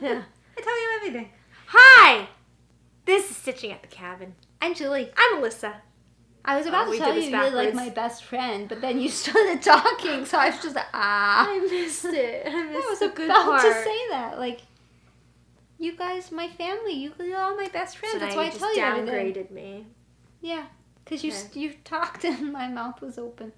Yeah. I tell you everything. Hi! This is Stitching at the Cabin. I'm Julie. I'm Alyssa. I was about to tell you you're like my best friend, but then you started talking, so I was just like, I missed it. I was about to say that. Like, you guys, my family, you're all my best friends. So that's now why you I just tell you everything. downgraded me. Yeah, because you talked and my mouth was open.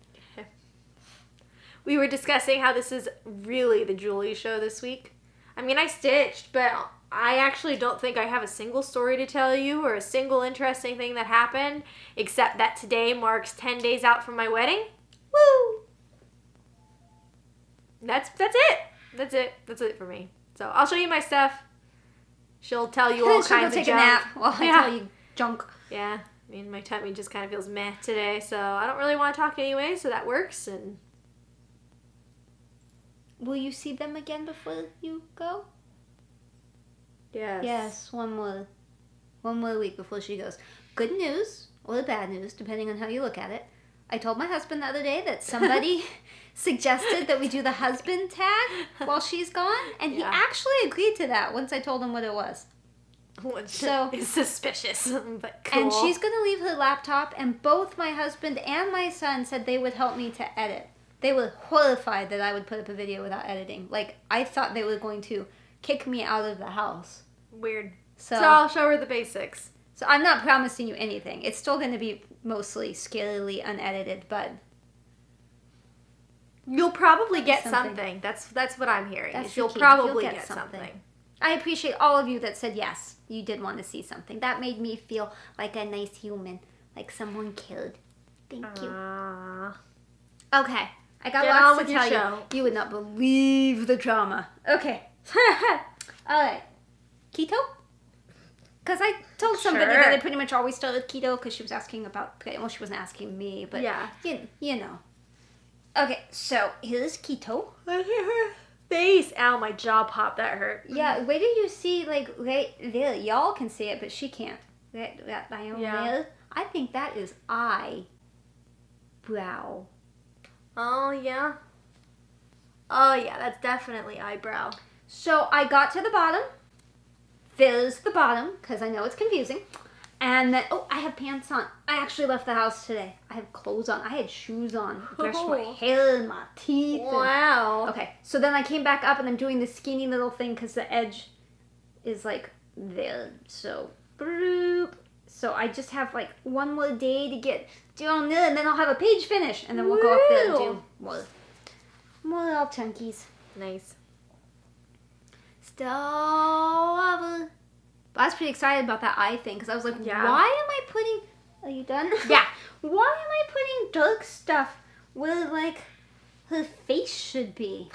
We were discussing how this is really the Julie show this week. I mean, I stitched, but I actually don't think I have a single story to tell you or a single interesting thing that happened, except that today marks 10 days out from my wedding. Woo! That's it. That's it for me. So I'll show you my stuff. She'll tell you all kinds of junk. She'll take a nap while I tell you junk. Yeah. I mean, my tummy just kind of feels meh today, so I don't really want to talk anyway, so that works. And will you see them again before you go? Yes. Yes, one more week before she goes. Good news, or bad news, depending on how you look at it. I told my husband the other day that somebody suggested that we do the husband tag while she's gone, and he actually agreed to that once I told him what it was. So it's suspicious, but cool. And she's going to leave her laptop, and both my husband and my son said they would help me to edit. They were horrified that I would put up a video without editing. Like, I thought they were going to kick me out of the house. Weird. So I'll show her the basics. So I'm not promising you anything. It's still going to be mostly scarily unedited, but you'll probably get something. That's what I'm hearing. You'll key. probably get something. I appreciate all of you that said yes. You did want to see something. That made me feel like a nice human, like someone cared. Thank you. Okay, I got lots to tell you. You would not believe the drama. Okay. All right. Keto? Because I told somebody that I pretty much always start with keto because she was asking about, well, she wasn't asking me, but yeah, you know. Okay, so here's keto. I hear her face. Ow, my jaw popped. That hurt. Yeah, where do you see, like, right there? Y'all can see it, but she can't. That there. I think that is eyebrow. Oh, yeah. Oh, yeah, that's definitely eyebrow. So I got to the bottom. There's the bottom, because I know it's confusing. And then, I have pants on. I actually left the house today. I have clothes on. I had shoes on. Brushed my hair and my teeth. Wow. Okay, so then I came back up and I'm doing this skinny little thing because the edge is like there. So, bloop. So I just have like one more day to get down there and then I'll have a page finish. And then we'll go up there and do more little chunkies. Nice. But I was pretty excited about that eye thing because I was like, why am I putting... Are you done? Yeah. Why am I putting dark stuff where, like, her face should be?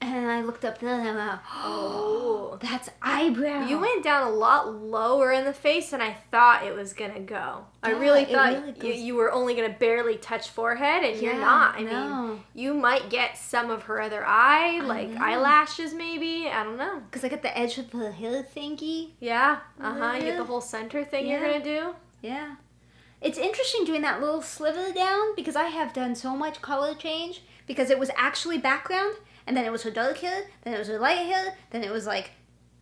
And I looked up there and I'm like, oh, that's eyebrow. You went down a lot lower in the face than I thought it was going to go. I really thought you were only going to barely touch forehead, and you're not. I mean, you might get some of her other eye, like eyelashes maybe. I don't know. Because I got the edge of the hair thingy. Yeah. You get the whole center thing you're going to do. Yeah. It's interesting doing that little sliver down because I have done so much color change because it was actually background. And then it was her dark hair, then it was her light hair, then it was like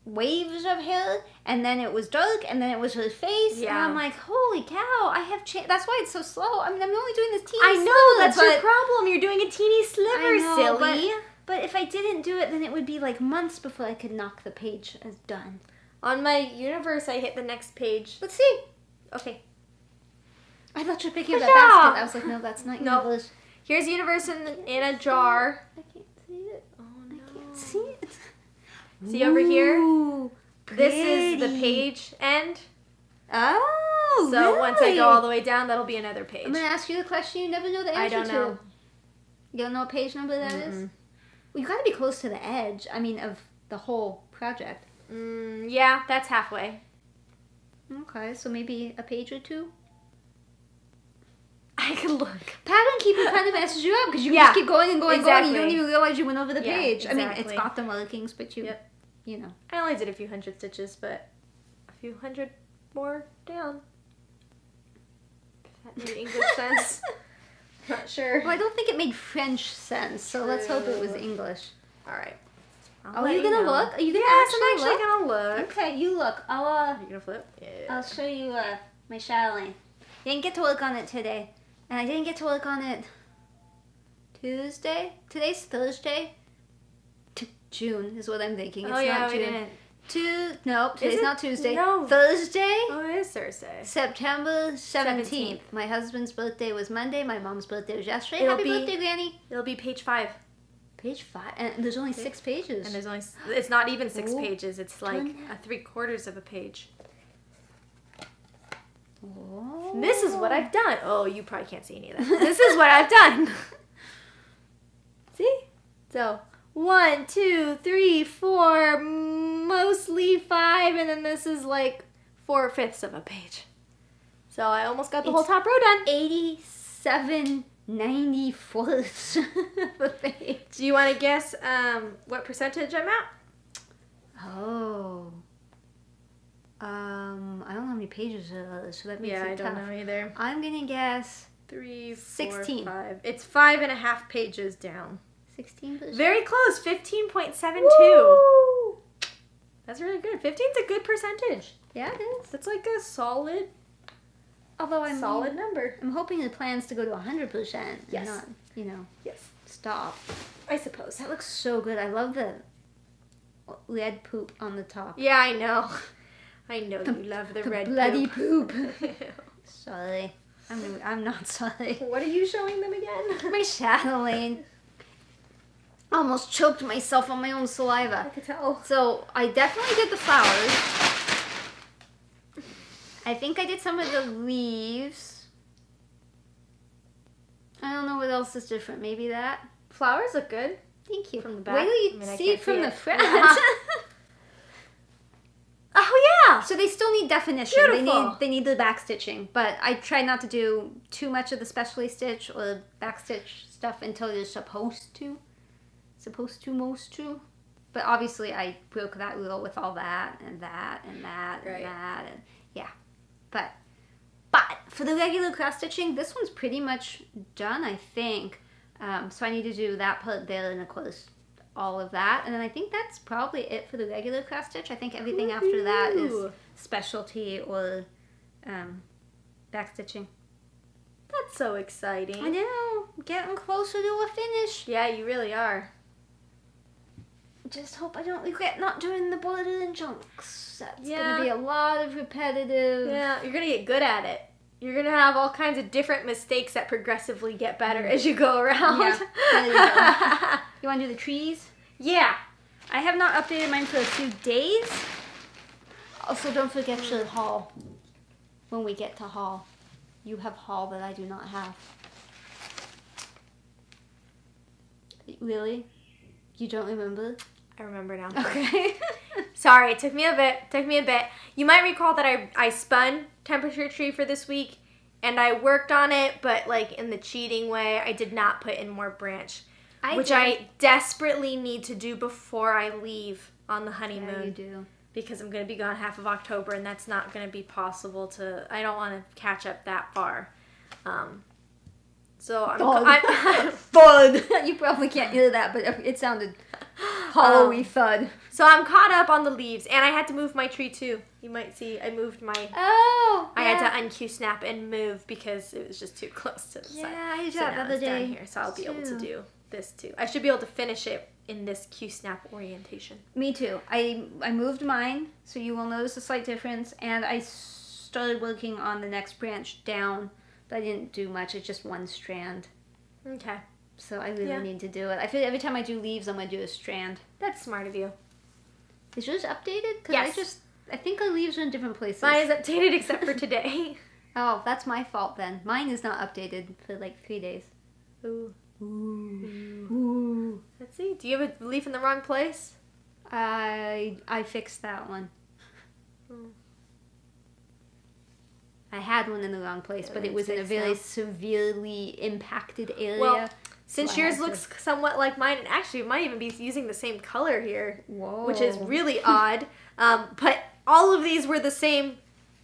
waves of hair, and then it was dark, and then it was her face. Yeah. And I'm like, holy cow, I have changed. That's why it's so slow. I mean, I'm only doing this teeny sliver. I know, that's your problem. You're doing a teeny sliver, silly. But if I didn't do it, then it would be like months before I could knock the page as done. On my universe, I hit the next page. Let's see. Okay. I thought you were picking up that basket. I was like, no, that's not universe. Here's universe in a jar. I can't see it. Oh, no. I can't see it. See over here? Pretty. This is the page end. Oh, so really? Once I go all the way down, that'll be another page. I'm going to ask you the question you never know the answer to. I don't know. You don't know what page number that is? Well, you got to be close to the edge, of the whole project. Yeah, that's halfway. Okay, so maybe a page or two? I can look. Pattern keeping kind of messes you up because you just keep going and going and going and you don't even realize you went over the page. Exactly. I mean, it's got the markings, but you know. I only did a few hundred stitches, but a few hundred more down. If that made English sense. Not sure. Well, I don't think it made French sense, so let's hope it was English. All right. Are you gonna look? Are you gonna yes, I'm actually actually gonna look. Okay, you look. Are you gonna flip? Yeah. I'll show you my Chatelaine. Didn't get to work on it today, and I didn't get to work on it Tuesday. Today's Thursday. June is what I'm thinking. It's not June. Nope, today's not Tuesday. No. Thursday. Oh, it is Thursday. September 17th. My husband's birthday was Monday. My mom's birthday was yesterday. It'll Happy be- birthday, Granny. It'll be page 5. Page 5. And there's only 6 pages. And there's only, it's not even 6 Ooh. pages. It's like Turn a 3/4 of a page. Oh. This is what I've done. Oh, you probably can't see any of that. This is what I've done. See? So, 1, 2, 3, 4, mostly 5, and then this is like 4/5 of a page. So I almost got the whole top row done. 87/94 of a page. Do you want to guess what percentage I'm at? Oh. I don't know how many pages there are, so that makes it tough. know either. I'm gonna guess 3, 4, 16. 5. It's 5.5 pages down. 16%. Very close. 15.72. Woo! That's really good. 15's a good percentage. Yeah, it is. That's like a solid Although I'm number. I'm hoping the plan's to go to 100%. Yes. And not, Yes. stop. I suppose. That looks so good. I love the red poop on the top. Yeah, I know. I know you love the red bloody poop. Sorry. I'm not sorry. What are you showing them again? My Chatelaine. Almost choked myself on my own saliva. I could tell. So I definitely did the flowers. I think I did some of the leaves. I don't know what else is different. Maybe that. Flowers look good. Thank you. From the back? Wait till you I mean, I see can't from see the it. front. Oh yeah. So they still need definition. Beautiful. They need the back stitching, but I try not to do too much of the specially stitch or back stitch stuff until you're supposed to. Most to. But obviously I broke that rule with all that and that and that and Right. that and yeah. But for the regular cross stitching, this one's pretty much done, I think. So I need to do that part there and of course all of that, and then I think that's probably it for the regular cross stitch. I think everything after that is specialty or back stitching. That's so exciting. I know, getting closer to a finish. Yeah, you really are. Just hope I don't regret not doing the border and chunks. That's Yeah. gonna be a lot of repetitive. Yeah, you're gonna get good at it. You're gonna have all kinds of different mistakes that progressively get better as you go around. Yeah, there you go. You want to do the trees? Yeah. I have not updated mine for a few days. Also, don't forget to haul. When we get to haul. You have haul that I do not have. Really? You don't remember? I remember now. Okay. Sorry, it took me a bit. You might recall that I spun Temperature Tree for this week, and I worked on it, but like in the cheating way, I did not put in more branch. I desperately need to do before I leave on the honeymoon. Yeah, you do. Because I'm going to be gone half of October, and that's not going to be possible to... I don't want to catch up that far. So I'm... Thud! You probably can't hear that, but it sounded hollowy thud. So I'm caught up on the leaves, and I had to move my tree too. You might see I moved my... Oh! I had to unQ-snap and move because it was just too close to the side. Yeah, I did So that now the other it's down day. here, so I'll be able to too. do this too. I should be able to finish it in this Q-snap orientation. Me too. I moved mine, so you will notice a slight difference, and I started working on the next branch down, but I didn't do much. It's just one strand. Okay. So I really need to do it. I feel every time I do leaves, I'm going to do a strand. That's smart of you. Is yours updated? Because Yes. I think our leaves are in different places. Mine is updated except for today. Oh, that's my fault then. Mine is not updated for like 3 days. Ooh. Ooh. Let's see. Do you have a leaf in the wrong place? I fixed that one. Hmm. I had one in the wrong place, Yeah, but it it's was in a fixed very now. severely impacted area. Well, since So I yours had to- looks somewhat like mine, and actually it might even be using the same color here, Whoa. which is really odd. But all of these were the same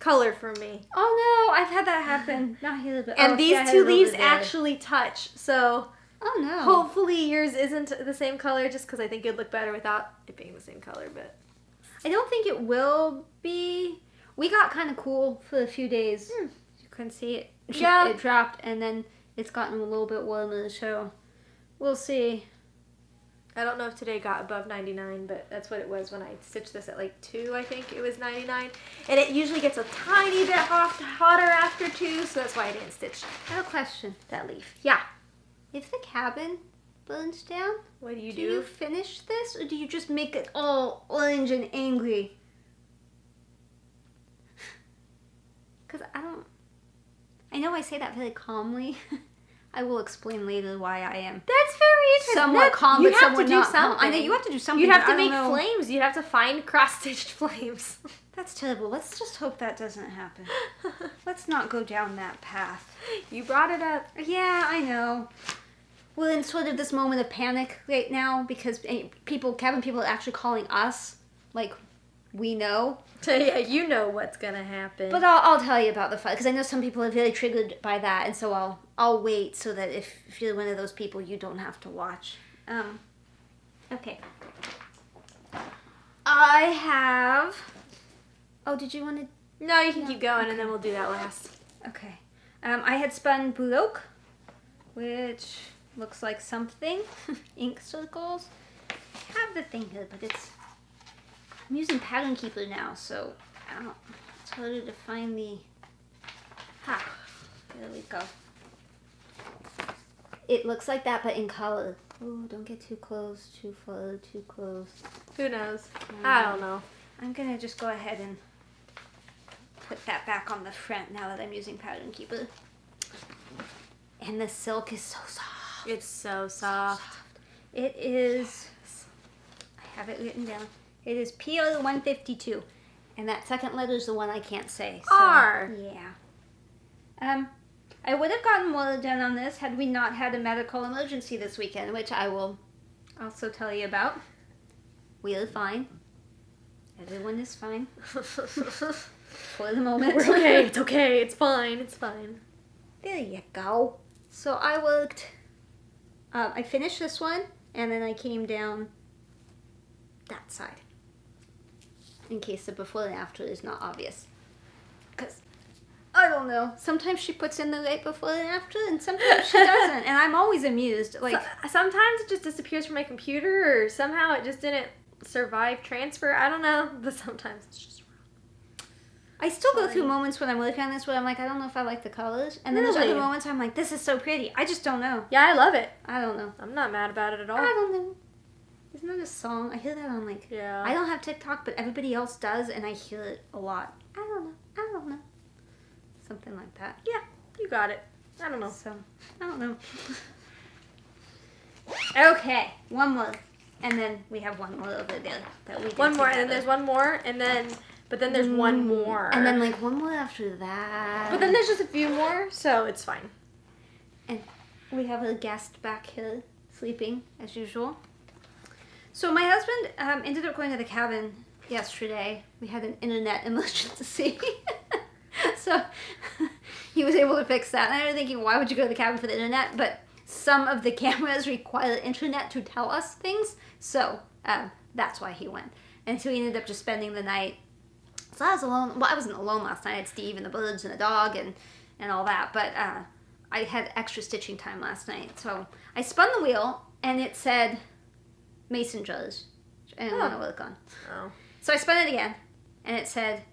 color for me. Oh no, I've had that happen. Not here, but and these two leaves actually touch, so oh no. Hopefully yours isn't the same color, just because I think it'd look better without it being the same color, but I don't think it will be. We got kind of cool for a few days. You couldn't see it. Yeah. It dropped, and then it's gotten a little bit warmer, so we'll see. I don't know if today got above 99, but that's what it was when I stitched this at like 2, I think it was 99. And it usually gets a tiny bit hotter after 2, so that's why I didn't stitch. I have a question. That leaf. Yeah. If the cabin burns down, what do? Do you finish this, or do you just make it all orange and angry? Because I know I say that very calmly. I will explain later why I am. That's very interesting. Somewhat calm, but somewhat not calm. I know you have to do something. You'd have to make flames. You'd have to find cross-stitched flames. That's terrible. Let's just hope that doesn't happen. Let's not go down that path. You brought it up. Yeah, I know. We're in sort of this moment of panic right now because cabin people are actually calling us, like, we know. Yeah, you know what's gonna happen. But I'll tell you about the fight because I know some people are very triggered by that, and so I'll wait so that if you're one of those people, you don't have to watch. Okay. I have. Oh, did you want to? No, you can keep going, and then we'll do that last. Okay. I had spun blue oak, which looks like something. Ink circles. I have the thing here, but I'm using Pattern Keeper now, so it's harder to find the... There we go. It looks like that, but in color. Oh, don't get too close, too far, too close. Who knows? I don't know. I'm going to just go ahead and put that back on the front now that I'm using Pattern Keeper. And the silk is so soft. It's so soft. It is... I have it written down. It is PR 152, and that second letter is the one I can't say. So, R. Yeah. I would have gotten more done on this had we not had a medical emergency this weekend, which I will also tell you about. We are fine. Everyone is fine. For the moment. We're okay. It's okay. It's fine. It's fine. There you go. So I worked. I finished this one, and then I came down that side. In case the before and after is not obvious. Because, I don't know, sometimes she puts in the right before and after, and sometimes she doesn't, and I'm always amused. Like sometimes it just disappears from my computer, or somehow it just didn't survive transfer. I don't know, but sometimes it's just wrong. I still go through moments when I'm working on this where I'm like, I don't know if I like the colors, and then there's other moments I'm like, this is so pretty. I just don't know. Yeah, I love it. I don't know. I'm not mad about it at all. I don't know. Isn't that a song? I hear that on like... Yeah. I don't have TikTok, but everybody else does, and I hear it a lot. I don't know. Something like that. Yeah, you got it. I don't know. So, I don't know. Okay, one more. And then we have one more over there that we did one more, together. and then there's one more, and then... But then there's one more. And then like one more after that. But then there's just a few more, so it's fine. And we have a guest back here sleeping, as usual. So my husband ended up going to the cabin yesterday. We had an internet emergency. So he was able to fix that. And I was thinking, why would you go to the cabin for the internet? But some of the cameras require internet to tell us things. So that's why he went. And so he ended up just spending the night. So I was alone. Well, I wasn't alone last night. I had Steve and the birds and a dog and all that. But I had extra stitching time last night. So I spun the wheel and it said... mason jars, which I didn't want to work on. Oh. So I spun it again, and it said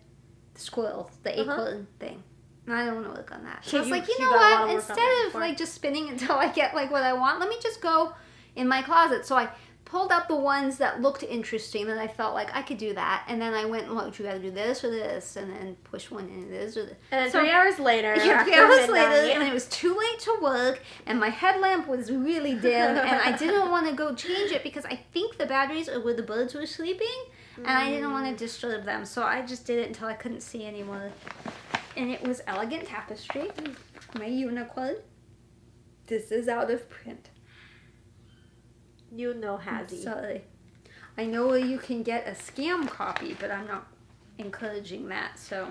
the squirrel, the acorn thing. And I don't want to work on that. So I was like, you know what? Instead of like just spinning until I get like what I want, let me just go in my closet. So I pulled out the ones that looked interesting that I felt like I could do that, and then I went, well, you got to do this or this, and then push one in this or this. And then 3 hours later, yeah, 3 hours later, and it was too late to work, and my headlamp was really dim, and I didn't want to go change it because I think the batteries are where the birds were sleeping, and I didn't want to disturb them, so I just did it until I couldn't see anymore. And it was Elegant Tapestry, my unicorn. This is out of print. You know HAED. Sorry. I know where you can get a scam copy, but I'm not encouraging that, so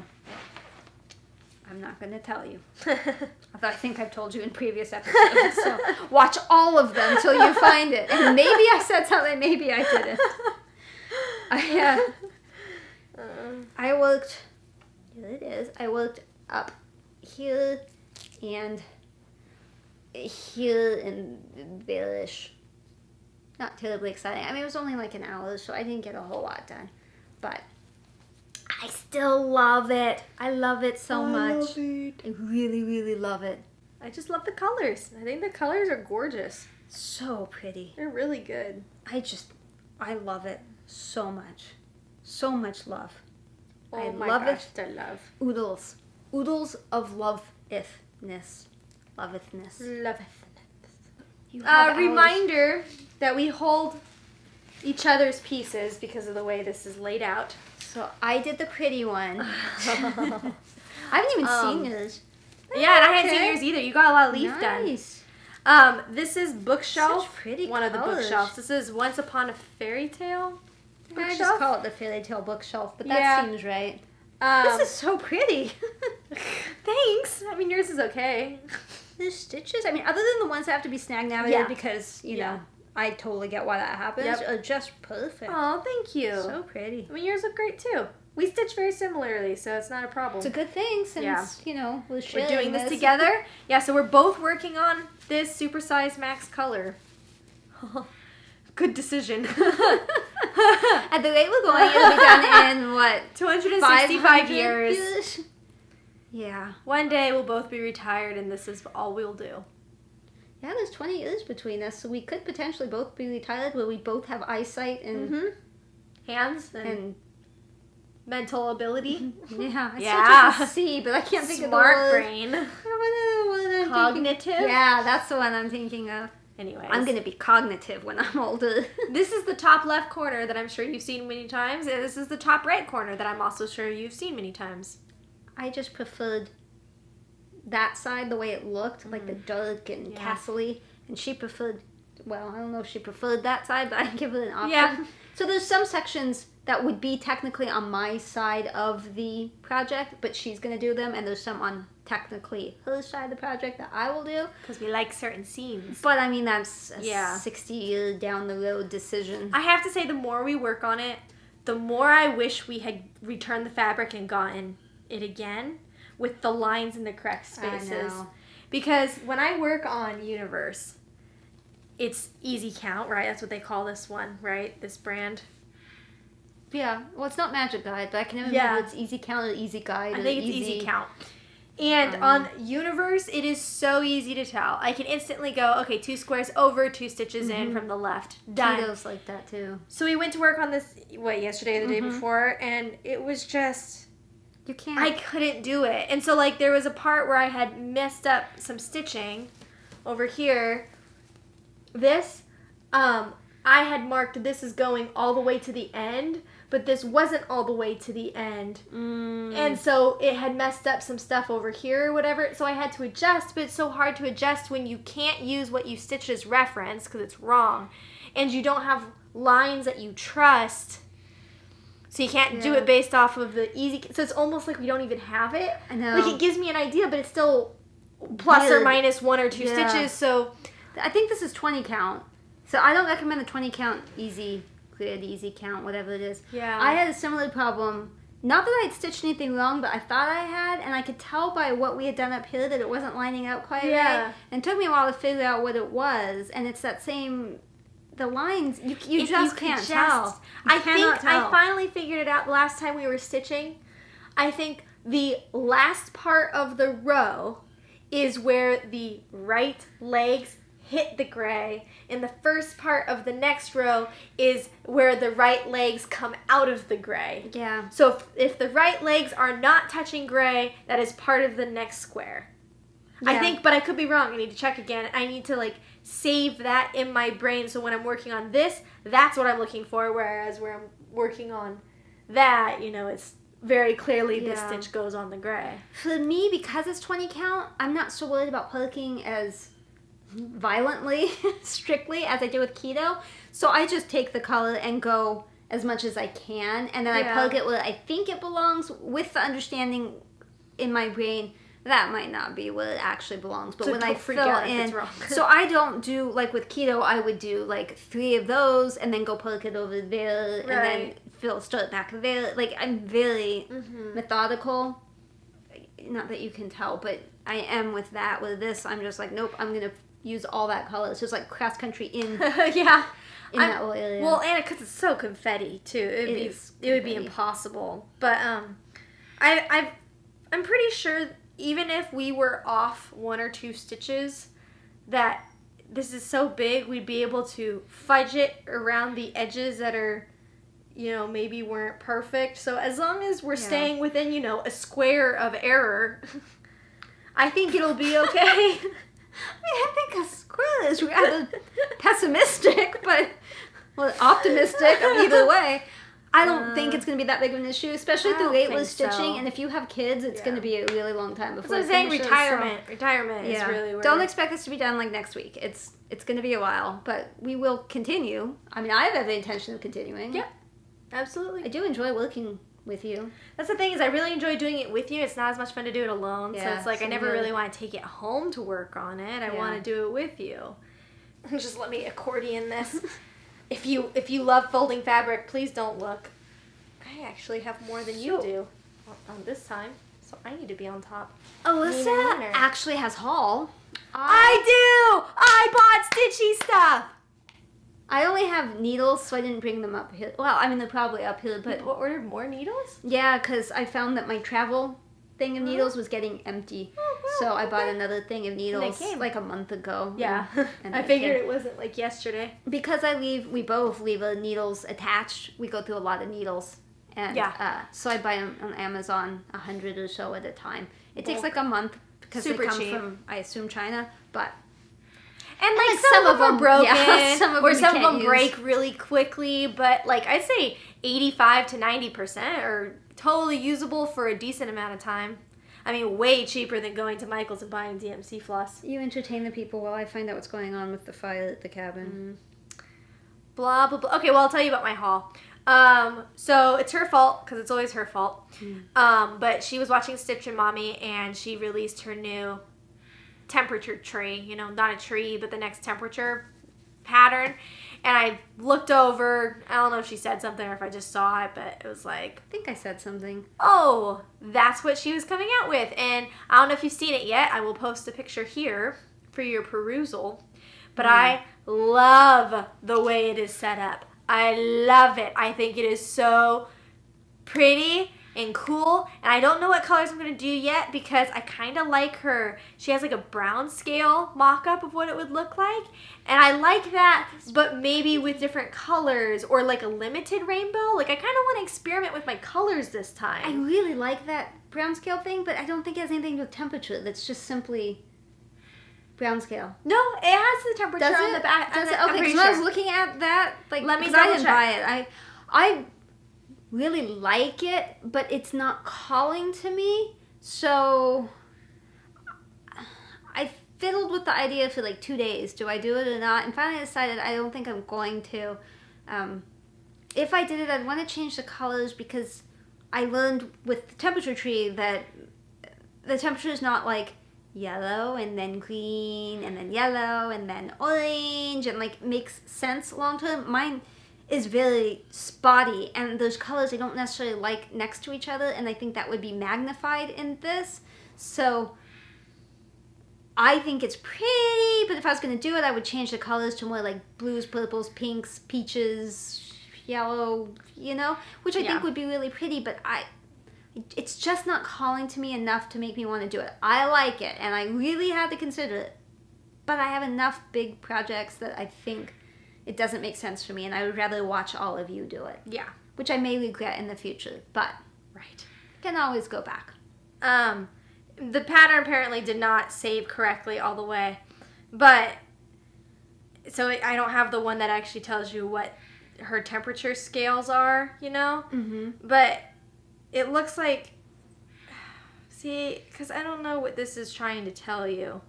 I'm not going to tell you. Although I think I've told you in previous episodes. So watch all of them till you find it. And maybe I said something, maybe I didn't. I worked, here it is, I worked up here and there-ish. Not terribly exciting. I mean, it was only like an hour, so I didn't get a whole lot done. But I still love it. I love it so much. Love it. I really, really love it. I just love the colors. I think the colors are gorgeous. So pretty. They're really good. I love it so much. So much love. Oh my gosh, I love. Oodles. Oodles of love-ithness. Love-ithness. Reminder that we hold each other's pieces because of the way this is laid out. So I did the pretty one. I haven't even seen yours. Yeah, and I hadn't seen yours either. You got a lot of leaf done. This is bookshelf. Such pretty one of the colors. bookshelves. This is Once Upon a Fairy Tale bookshelf. I just call it the fairy tale bookshelf, but that seems right. This is so pretty. Thanks. I mean, yours is okay. The stitches, I mean, other than the ones that have to be snag navigated because, you know, I totally get why that happens, are just perfect. Oh, thank you. So pretty. I mean, yours look great too. We stitch very similarly, so it's not a problem. It's a good thing since, you know, we're doing this together. Yeah, so we're both working on this supersize max color. Good decision. At the rate we're going, it'll be done in, what, 265 years. Yeah. One day we'll both be retired and this is all we'll do. Yeah, there's 20 years between us, so we could potentially both be retired where we both have eyesight and... hands and mental ability. Yeah. It's such a C, but I can't think of the word. Smart brain. Cognitive? Yeah, that's the one I'm thinking of. Anyways. I'm going to be cognitive when I'm older. This is the top left corner that I'm sure you've seen many times, and this is the top right corner that I'm also sure you've seen many times. I just preferred that side, the way it looked, like the dark and castle-y, and she preferred, well, I don't know if she preferred that side, but I give it an option. Yeah. So there's some sections that would be technically on my side of the project, but she's going to do them, and there's some on technically her side of the project that I will do. Because we like certain scenes. But, I mean, that's a 60-year down-the-road decision. I have to say, the more we work on it, the more I wish we had returned the fabric and gotten it again with the lines in the correct spaces. I know. Because when I work on Universe, it's easy count, right? That's what they call this one, right? This brand. Yeah. Well, it's not Magic Guide, but I can never remember if it's Easy Count or Easy Guide. I think it's Easy Count. And on Universe, it is so easy to tell. I can instantly go, okay, 2 squares over, 2 stitches in from the left. Done. Tito's like that, too. So we went to work on this, yesterday or the day before, and it was just... You can't. I couldn't do it. And so, like, there was a part where I had messed up some stitching over here. This, I had marked this as going all the way to the end, but this wasn't all the way to the end. And so it had messed up some stuff over here or whatever, so I had to adjust, but it's so hard to adjust when you can't use what you stitched as reference because it's wrong, and you don't have lines that you trust. So you can't do it based off of the easy... So it's almost like we don't even have it. I know. Like, it gives me an idea, but it's still plus or minus 1 or 2 stitches, so... I think this is 20 count. So I don't recommend the 20 count easy grid, easy count, whatever it is. Yeah. I had a similar problem. Not that I had stitched anything wrong, but I thought I had, and I could tell by what we had done up here that it wasn't lining out quite right. And it took me a while to figure out what it was, and it's that same... The lines, you just can't tell. I finally figured it out last time we were stitching. I think the last part of the row is where the right legs hit the gray, and the first part of the next row is where the right legs come out of the gray. Yeah. So if the right legs are not touching gray, that is part of the next square. Yeah. I think, but I could be wrong. I need to check again. I need to, like, save that in my brain so when I'm working on this, that's what I'm looking for, whereas where I'm working on that, you know, it's very clearly this stitch goes on the gray. For me, because it's 20 count, I'm not so worried about perking as violently, strictly, as I do with keto. So I just take the color and go as much as I can, and then I perk it where I think it belongs with the understanding in my brain that might not be where it actually belongs. But So when I don't freak fill out if in, it's wrong. so I don't do, like with keto, I would do like 3 of those and then go poke it over there and then start back there. Like, I'm very methodical. Not that you can tell, but I am with that. With this, I'm just like, nope, I'm going to use all that color. It's just like cross country in yeah. in that whole area. Well, and because it's so confetti, too. It would be impossible. But I'm pretty sure even if we were off 1 or 2 stitches, that this is so big, we'd be able to fudge it around the edges that are, maybe weren't perfect. So as long as we're staying within, a square of error, I think it'll be okay. I think a square is rather pessimistic, but optimistic either way. I don't think it's going to be that big of an issue, especially through weightless stitching. And if you have kids, it's going to be a really long time before. So I'm saying retirement is really where... Don't expect this to be done like next week. It's going to be a while, but we will continue. I mean, I have every intention of continuing. Yeah, absolutely. I do enjoy working with you. That's the thing, is I really enjoy doing it with you. It's not as much fun to do it alone. So it's like I never really want to take it home to work on it. I want to do it with you. Just let me accordion this. If you love folding fabric, please don't look. I actually have more than you do on this time, so I need to be on top. Alyssa actually has haul. I do! I bought Stitchy stuff! I only have needles, so I didn't bring them up here. Well, I mean, they're probably up here, but... You ordered more needles? Yeah, because I found that my travel thing of needles was getting empty. So I bought another thing of needles like a month ago. Yeah. And I figured it wasn't like yesterday. Because we both leave the needles attached. We go through a lot of needles. And so I buy them on Amazon, 100 or so at a time. It takes like a month because they come from, I assume, China. But... And like some of them are broken, some of them break really quickly, but like I'd say 85 to 90% are totally usable for a decent amount of time. I mean, way cheaper than going to Michael's and buying DMC floss. You entertain the people while I find out what's going on with the fire at the cabin. Blah, blah, blah. Okay, well, I'll tell you about my haul. So it's her fault, because it's always her fault. But she was watching Stitchin'Mommy, and she released her new temperature tree, not a tree, but the next temperature pattern. And I looked over, I don't know if she said something or if I just saw it, but it was like, I think I said something. Oh, that's what she was coming out with. And I don't know if you've seen it yet. I will post a picture here for your perusal. But I love the way it is set up. I love it. I think it is so pretty and cool, and I don't know what colors I'm going to do yet because I kind of like her. She has like a brown scale mock-up of what it would look like, and I like that, but maybe with different colors or like a limited rainbow. Like I kind of want to experiment with my colors this time. I really like that brown scale thing, but I don't think it has anything to do with temperature. That's just simply brown scale. No, it has the temperature on the back. Does it? Okay, because when I was looking at that, like, let me I didn't buy it. I really like it, but it's not calling to me. So I fiddled with the idea for like 2 days. Do I do it or not? And finally decided I don't think I'm going to. If I did it, I'd want to change the colors because I learned with the temperature tree that the temperature is not like yellow and then green and then yellow and then orange and like makes sense long term. Mine is very spotty, and those colors I don't necessarily like next to each other, and I think that would be magnified in this. So I think it's pretty, but if I was going to do it, I would change the colors to more like blues, purples, pinks, peaches, yellow, which I think would be really pretty, but it's just not calling to me enough to make me want to do it. I like it, and I really had to consider it, but I have enough big projects that I think it doesn't make sense for me, and I would rather watch all of you do it. Yeah. Which I may regret in the future, but can always go back. The pattern apparently did not save correctly all the way, but so I don't have the one that actually tells you what her temperature scales are, But it looks like, see, because I don't know what this is trying to tell you.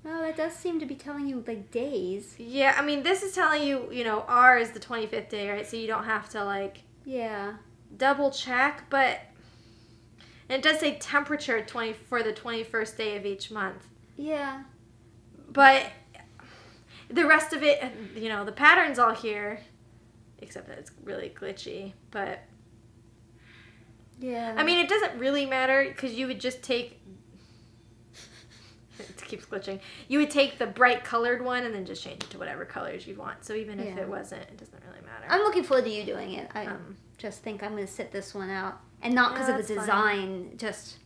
Well, it does seem to be telling you, like, days. Yeah, I mean, this is telling you, R is the 25th day, right? So you don't have to, like... Yeah. Double check, but... And it does say temperature for the 21st day of each month. Yeah. But the rest of it, you know, the pattern's all here. Except that it's really glitchy. But, yeah. I mean, it doesn't really matter because you would just take... It keeps glitching. You would take the bright colored one and then just change it to whatever colors you want. So even if it wasn't, it doesn't really matter. I'm looking forward to you doing it. I just think I'm going to sit this one out. And not because of the design, fine. Just...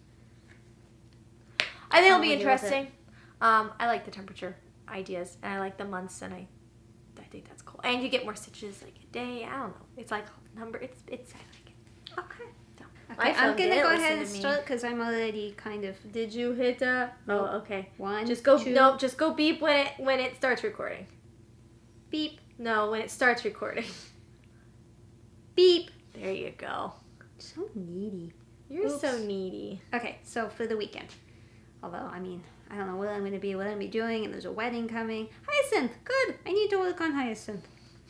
I think it'll be interesting. I like the temperature ideas, and I like the months, and I think that's cool. And you get more stitches like a day. I don't know. It's like number. It's I like it. Okay. So, Okay, I'm gonna go ahead and start because I'm already kind of. Did you hit? Oh, okay. One. Just go. Two. No, just go beep when it starts recording. Beep. No, when it starts recording. Beep. There you go. So needy. You're so needy. Okay, so for the weekend. Although, I mean, I don't know what I'm going to be doing, and there's a wedding coming. Hyacinth, good. I need to work on Hyacinth.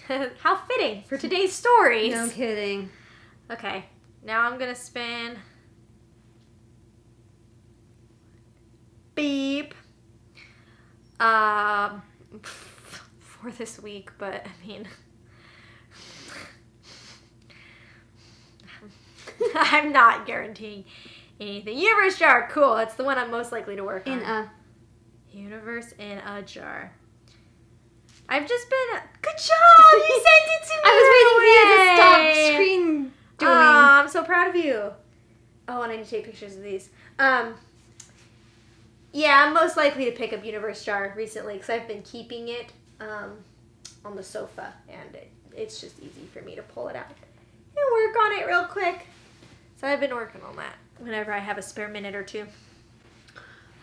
How fitting for today's stories. No kidding. Okay, now I'm going to spin. Beep. For this week, but I mean... I'm not guaranteeing anything. Universe jar, cool. That's the one I'm most likely to work on. Universe in a jar. I've just been... Good job! You sent it to me! I was waiting for you to stop screen doing. I'm so proud of you. Oh, and I need to take pictures of these. Yeah, I'm most likely to pick up Universe jar recently because I've been keeping it on the sofa, and it's just easy for me to pull it out and work on it real quick. So I've been working on that whenever I have a spare minute or two.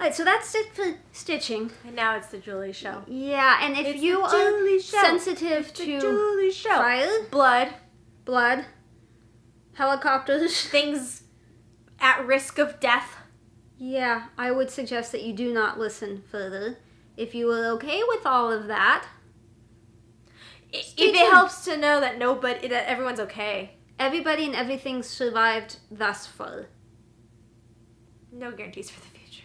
Alright, so that's it for stitching. And now it's the Julie show. Yeah, and if you are sensitive to fire, blood, helicopters, things at risk of death, yeah, I would suggest that you do not listen further. If you are okay with all of that, if it helps to know that that everyone's okay. Everybody and everything survived thus far. No guarantees for the future.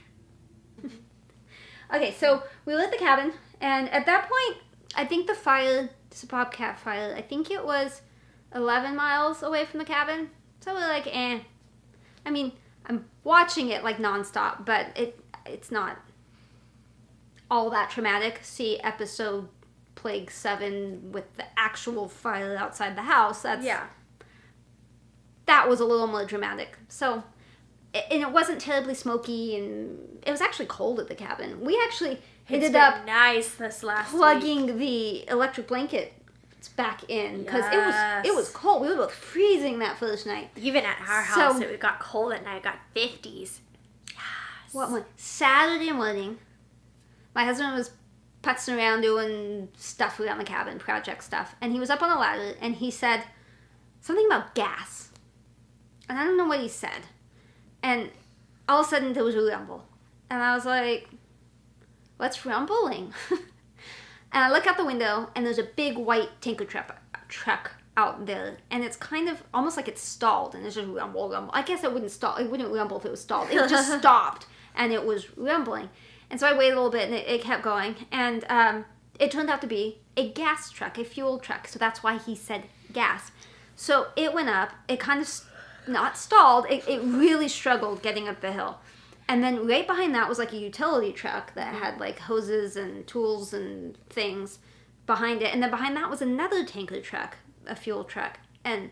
Okay, so we were at the cabin, and at that point, I think the fire, this bobcat fire, I think it was 11 miles away from the cabin. So we're like, eh. I mean, I'm watching it like nonstop, but it's not all that traumatic. See episode Plague 7 with the actual fire outside the house. That was a little more dramatic. So, and it wasn't terribly smoky, and it was actually cold at the cabin. We actually ended up nice this last plugging the electric blanket back in because it was cold. We were both freezing that first night. Even at our house, it got cold at night. It got 50s. Yes. What one? Saturday morning, my husband was putzing around doing stuff around the cabin, project stuff, and he was up on a ladder, and he said something about gas. And I don't know what he said. And all of a sudden, there was a rumble. And I was like, what's rumbling? And I look out the window, and there's a big white tanker truck out there. And it's kind of almost like it's stalled, and it's just rumble. I guess it wouldn't stall. It wouldn't rumble if it was stalled. It just stopped, and it was rumbling. And so I waited a little bit, and it kept going. And it turned out to be a gas truck, a fuel truck. So that's why he said gas. So it went up. It kind of... not stalled, it really struggled getting up the hill. And then right behind that was like a utility truck that had like hoses and tools and things behind it. And then behind that was another tanker truck, a fuel truck. And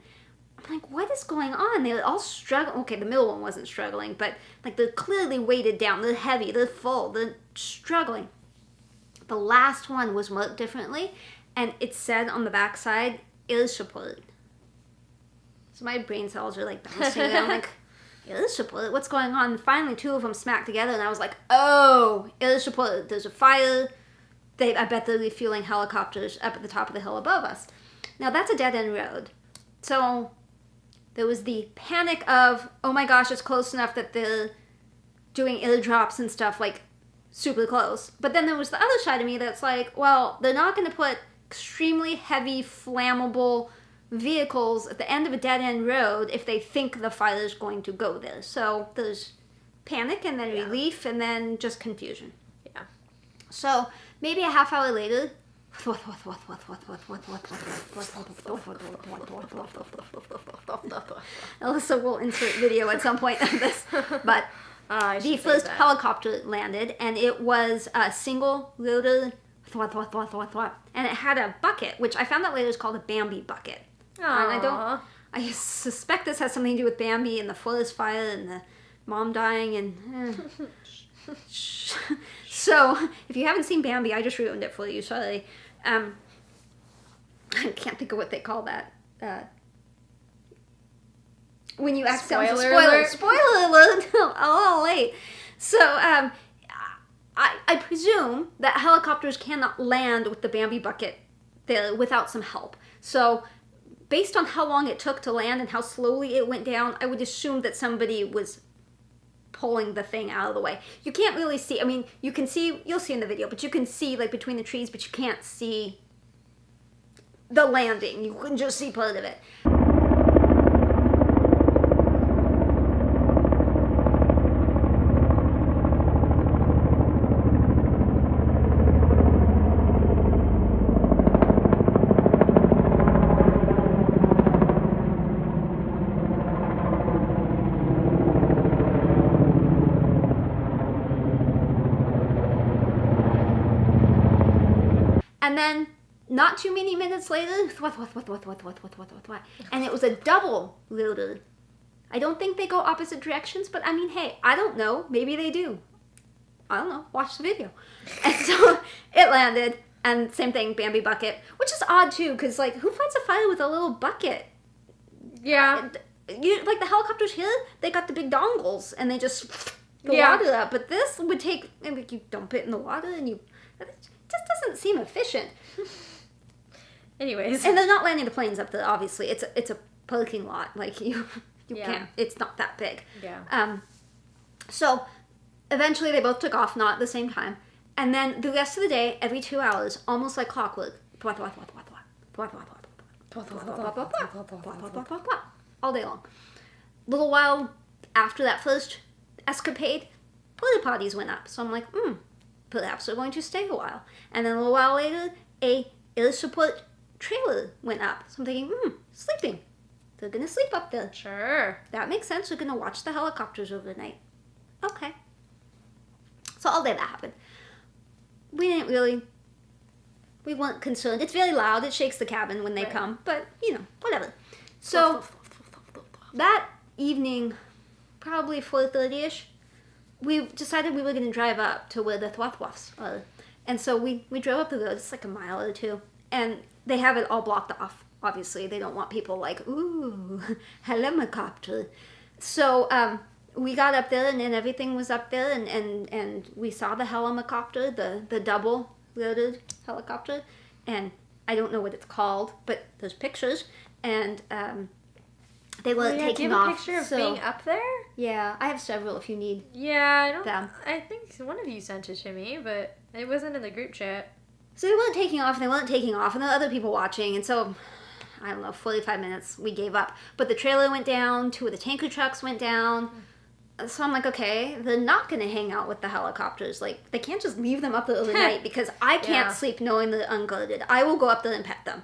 I'm like, what is going on? They all struggle. Okay, the middle one wasn't struggling, but like they're clearly weighted down. They're heavy, they're full, they're struggling. The last one was marked differently, and it said on the backside, air support. So my brain cells are like bouncing around. I'm like, air support? What's going on? And finally, two of them smacked together, and I was like, oh, air support. There's a fire. I bet they're refueling helicopters up at the top of the hill above us. Now, that's a dead-end road. So there was the panic of, oh my gosh, it's close enough that they're doing airdrops and stuff, like, super close. But then there was the other side of me that's like, well, they're not going to put extremely heavy, flammable vehicles at the end of a dead-end road if they think the fire is going to go there. So there's panic and then relief and then just confusion. Yeah. So maybe a half hour later, Alyssa will insert video at some point of this, but the first helicopter landed, and it was a single loader, and it had a bucket, which I found out later is called a Bambi bucket. And I suspect this has something to do with Bambi and the forest fire and the mom dying and... So, if you haven't seen Bambi, I just ruined it for you, sorry. I can't think of what they call that. When you accidentally... Spoiler alert! Oh, late. So, I presume that helicopters cannot land with the Bambi bucket there without some help. So, based on how long it took to land and how slowly it went down, I would assume that somebody was pulling the thing out of the way. You can't really see, I mean, you can see, you'll see in the video, but you can see like between the trees, but you can't see the landing. You can just see part of it. And then, not too many minutes later, and it was a double loader. I don't think they go opposite directions, but I mean, hey, I don't know. Maybe they do. I don't know. Watch the video. And so it landed, and same thing, Bambi bucket, which is odd too, because like, who fights a fire with a little bucket? Yeah. You like the helicopters here? They got the big dongles, and they just the water up. But this would take, and you dump it in the water, and you. Just doesn't seem efficient. Anyways. And they're not landing the planes up there, obviously. It's a parking lot. Like, you can't. It's not that big. Yeah. So, eventually they both took off, not at the same time. And then the rest of the day, every 2 hours, almost like clockwork, all day long. A little while after that first escapade, porta potties went up. So I'm like, perhaps they're going to stay a while. And then a little while later, a air support trailer went up. So I'm thinking, sleeping. They're going to sleep up there. Sure. That makes sense. They're going to watch the helicopters overnight. Okay. So all day that happened. We weren't concerned. It's very loud. It shakes the cabin when they come. But, whatever. So that evening, probably 4:30ish, we decided we were going to drive up to where the Thwups are. And so we drove up the road. It's like a mile or two. And they have it all blocked off. Obviously, they don't want people like, ooh, helicopter. So we got up there, and then everything was up there. And we saw the helicopter, the double-loaded helicopter. And I don't know what it's called, but there's pictures. And they weren't taking off. Do you have a picture of being up there? Yeah, I have several if you need. Yeah, I think one of you sent it to me, but it wasn't in the group chat. So they weren't taking off, and there were other people watching, and so, I don't know, 45 minutes, we gave up. But the trailer went down, 2 of the tanker trucks went down, so I'm like, okay, they're not going to hang out with the helicopters. Like, they can't just leave them up there overnight, because I can't sleep knowing they're unguarded. I will go up there and pet them.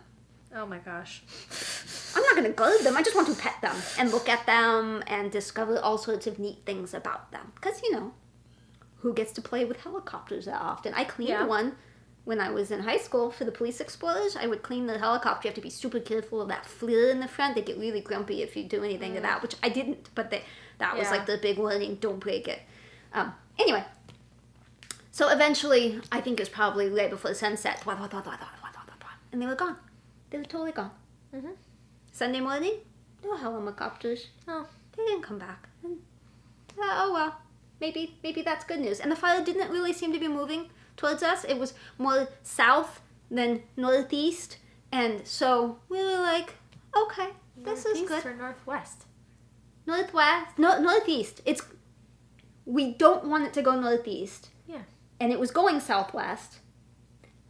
Oh my gosh. I'm not going to guard them. I just want to pet them and look at them and discover all sorts of neat things about them. Because, who gets to play with helicopters that often? I cleaned one when I was in high school for the police explorers. I would clean the helicopter. You have to be super careful of that flare in the front. They get really grumpy if you do anything to that, which I didn't. But that was like the big warning, don't break it. Anyway, so eventually, I think it was probably right before sunset, and they were gone. They were totally gone. Mm-hmm. Sunday morning, no helicopters. Oh. They didn't come back. And, oh well, maybe that's good news. And the fire didn't really seem to be moving towards us. It was more south than northeast. And so we were like, okay, this is good. Northeast or northwest? Northwest. No, northeast. We don't want it to go northeast. Yeah. And it was going southwest.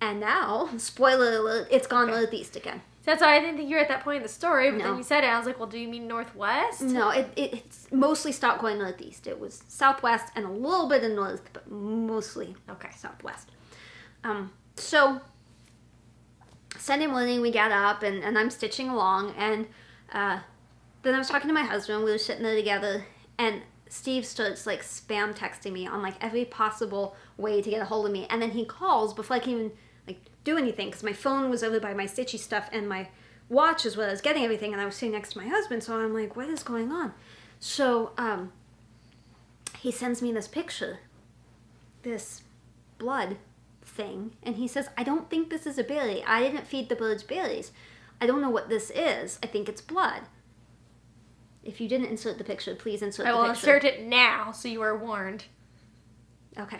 And now, spoiler alert, it's gone northeast again. That's why I didn't think you were at that point in the story, but No. then you said it, and I was like, well, do you mean northwest? No, it's mostly stopped going northeast. It was southwest and a little bit of north, but mostly southwest. So Sunday morning we got up and I'm stitching along, and then I was talking to my husband. We were sitting there together, and Steve starts like spam texting me on like every possible way to get a hold of me, and then he calls before I can even like do anything, because my phone was over by my Stitchy stuff and my watch is where I was getting everything, and I was sitting next to my husband, so I'm like, what is going on? So he sends me this picture, this blood thing, and he says, I don't think this is a berry. I didn't feed the birds berries. I don't know what this is. I think it's blood. If you didn't insert the picture, please insert the picture. I will insert it now, so you are warned. Okay.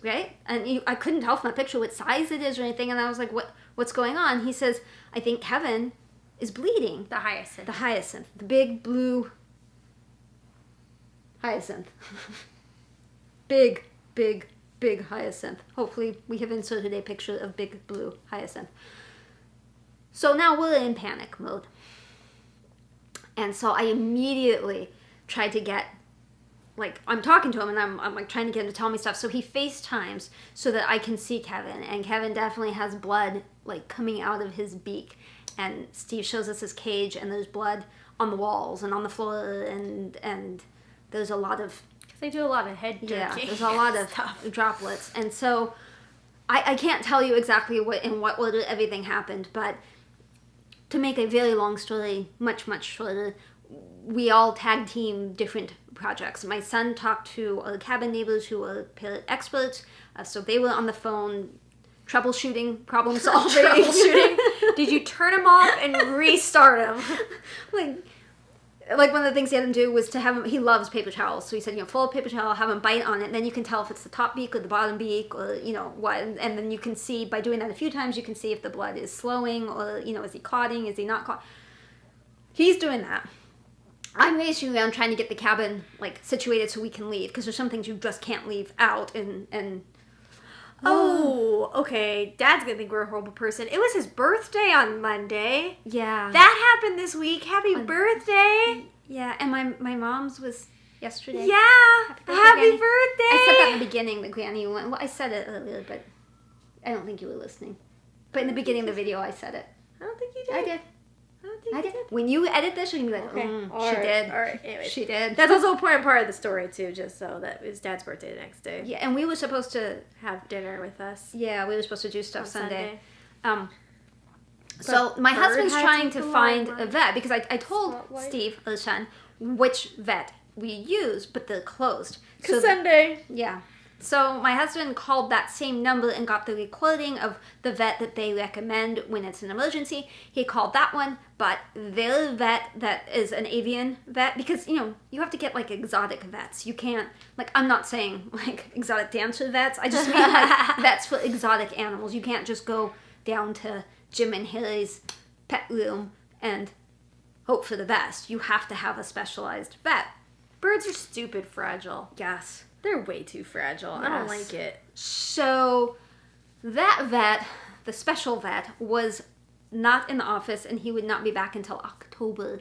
Right? And I couldn't tell from the picture what size it is or anything, and I was like, what's going on? He says, I think Kevin is bleeding. The hyacinth. The hyacinth. The big blue hyacinth. Big hyacinth. Hopefully we have inserted a picture of big blue hyacinth. So now we're in panic mode. And so I immediately tried to get, like, I'm talking to him and I'm like trying to get him to tell me stuff. So he FaceTimes so that I can see Kevin. And Kevin definitely has blood, like, coming out of his beak. And Steve shows us his cage, and there's blood on the walls and on the floor, and there's a lot of... Because they do a lot of head jerking. Yeah, there's a lot of droplets. And so I can't tell you exactly in what order everything happened, but to make a very long story much shorter, we all tag team different projects. My son talked to our cabin neighbors who were parrot experts, so they were on the phone troubleshooting, problem solving. Did you turn him off and restart him? Like one of the things he had him do was to have him, he loves paper towels, so he said, full of paper towel, have him bite on it, and then you can tell if it's the top beak or the bottom beak, or, what, and then you can see, by doing that a few times, you can see if the blood is slowing, or, is he clotting, is he not clotting. He's doing that. I'm racing around trying to get the cabin, situated so we can leave, because there's some things you just can't leave out, and Oh, okay. Dad's gonna think we're a horrible person. It was his birthday on Monday. Yeah. That happened this week. Happy birthday. Yeah, and my mom's was yesterday. Yeah. Happy birthday. I said that in the beginning, the Granny one. Well, I said it earlier, but I don't think you were listening. But in the beginning of the video, I said it. I don't think you did. I did. I don't think you did. When you edit this, you're going to be like, she did. All right. Anyways. She did. That's also an important part of the story, too, just so that it was Dad's birthday the next day. Yeah, and we were supposed to have dinner with us. Yeah, we were supposed to do stuff Sunday. So my husband's trying to find a vet, because I told Steve, our son, which vet we use, but they're closed. So Sunday. Yeah. So my husband called that same number and got the recording of the vet that they recommend when it's an emergency. He called that one, but their vet that is an avian vet, because, you have to get, exotic vets. You can't, I'm not saying, exotic dancer vets. I just mean, vets for exotic animals. You can't just go down to Jim and Harry's pet room and hope for the best. You have to have a specialized vet. Birds are stupid fragile. Yes. They're way too fragile. Yes. I don't like it. So that vet, the special vet, was not in the office, and he would not be back until October.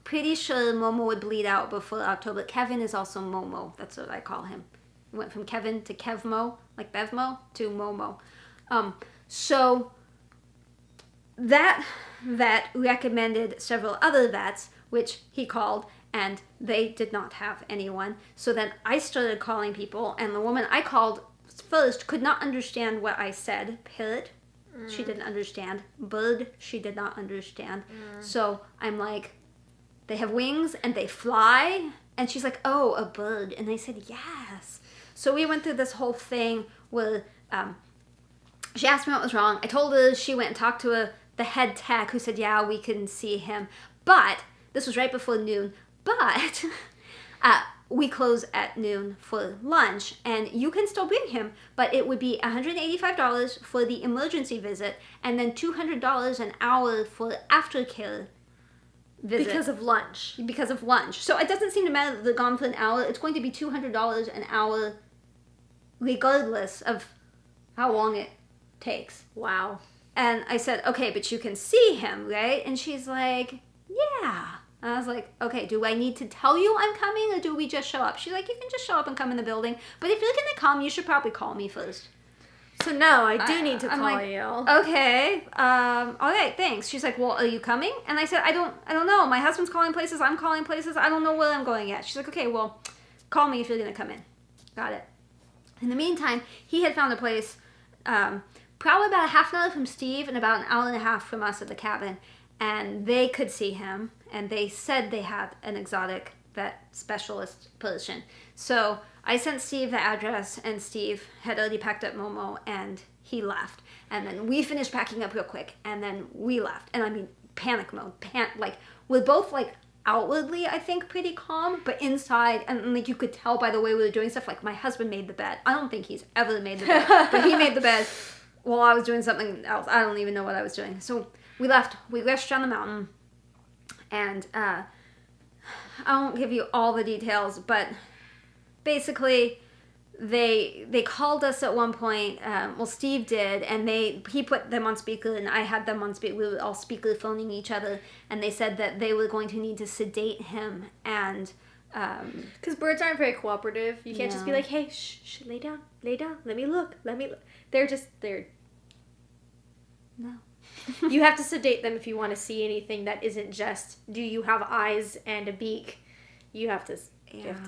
Pretty sure Momo would bleed out before October. Kevin is also Momo. That's what I call him. It went from Kevin to Kevmo, like Bevmo, to Momo. So that vet recommended several other vets, which he called, and they did not have anyone. So then I started calling people, and the woman I called first could not understand what I said. Parrot, she didn't understand. Bird, she did not understand. So I'm like, they have wings and they fly? And she's like, oh, a bird. And I said, yes. So we went through this whole thing where she asked me what was wrong. I told her. She went and talked to the head tech, who said, yeah, we can see him. But this was right before noon. But we close at noon for lunch, and you can still bring him, but it would be $185 for the emergency visit, and then $200 an hour for aftercare visit. Because of lunch. Because of lunch. So it doesn't seem to matter that they're gone for an hour. It's going to be $200 an hour regardless of how long it takes. Wow. And I said, okay, but you can see him, right? And she's like, yeah. And I was like, okay, do I need to tell you I'm coming, or do we just show up? She's like, you can just show up and come in the building. But if you're going to come, you should probably call me first. So no, I do need to call you. Okay. All right, thanks. She's like, well, are you coming? And I said, I don't know. My husband's calling places. I'm calling places. I don't know where I'm going yet. She's like, okay, well, call me if you're going to come in. Got it. In the meantime, he had found a place probably about a half an hour from Steve and about an hour and a half from us at the cabin. And they could see him. And they said they had an exotic vet specialist position. So I sent Steve the address, and Steve had already packed up Momo, and he left. And then we finished packing up real quick, and then we left. And I mean, panic mode. Like, we're both, like, outwardly, I think, pretty calm, but inside, and like, you could tell by the way we were doing stuff, like, my husband made the bed. I don't think he's ever made the bed, but he made the bed while I was doing something else. I don't even know what I was doing. So we left. We rushed down the mountain, and I won't give you all the details, but basically, they called us at one point. Well, Steve did, and he put them on speaker, and I had them on speaker. We were all speaker phoning each other, and they said that they were going to need to sedate him, and because birds aren't very cooperative. You can't just be like, hey, shh, lay down, let me look. They're no. You have to sedate them if you want to see anything that isn't just, do you have eyes and a beak? You have to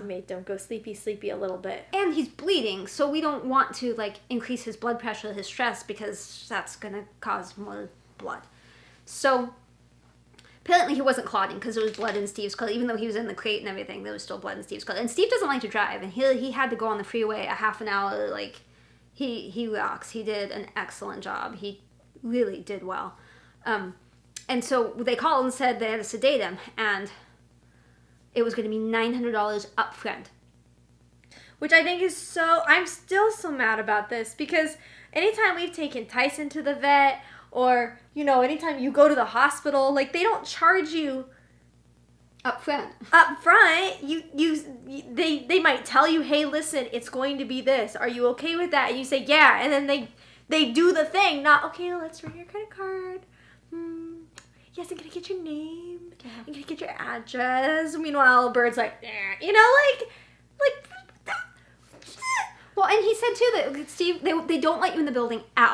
make them go sleepy a little bit. And he's bleeding, so we don't want to, like, increase his blood pressure, his stress, because that's going to cause more blood. So apparently he wasn't clotting because there was blood in Steve's clothes. Even though he was in the crate and everything, there was still blood in Steve's clothes. And Steve doesn't like to drive, and he had to go on the freeway a half an hour. Like, he rocks. He did an excellent job. He really did well. And so they called and said they had to sedate him, and it was going to be $900 up front. Which I think is I'm still so mad about this, because anytime we've taken Tyson to the vet, or, anytime you go to the hospital, like, they don't charge you up front. They might tell you, hey, listen, it's going to be this. Are you okay with that? And you say, yeah. And then they do the thing, not, okay, let's run your credit card. Yes, I'm going to get your name. Yeah. I'm going to get your address. Meanwhile, Bird's like, like... Well, and he said, too, that, Steve, they don't let you in the building at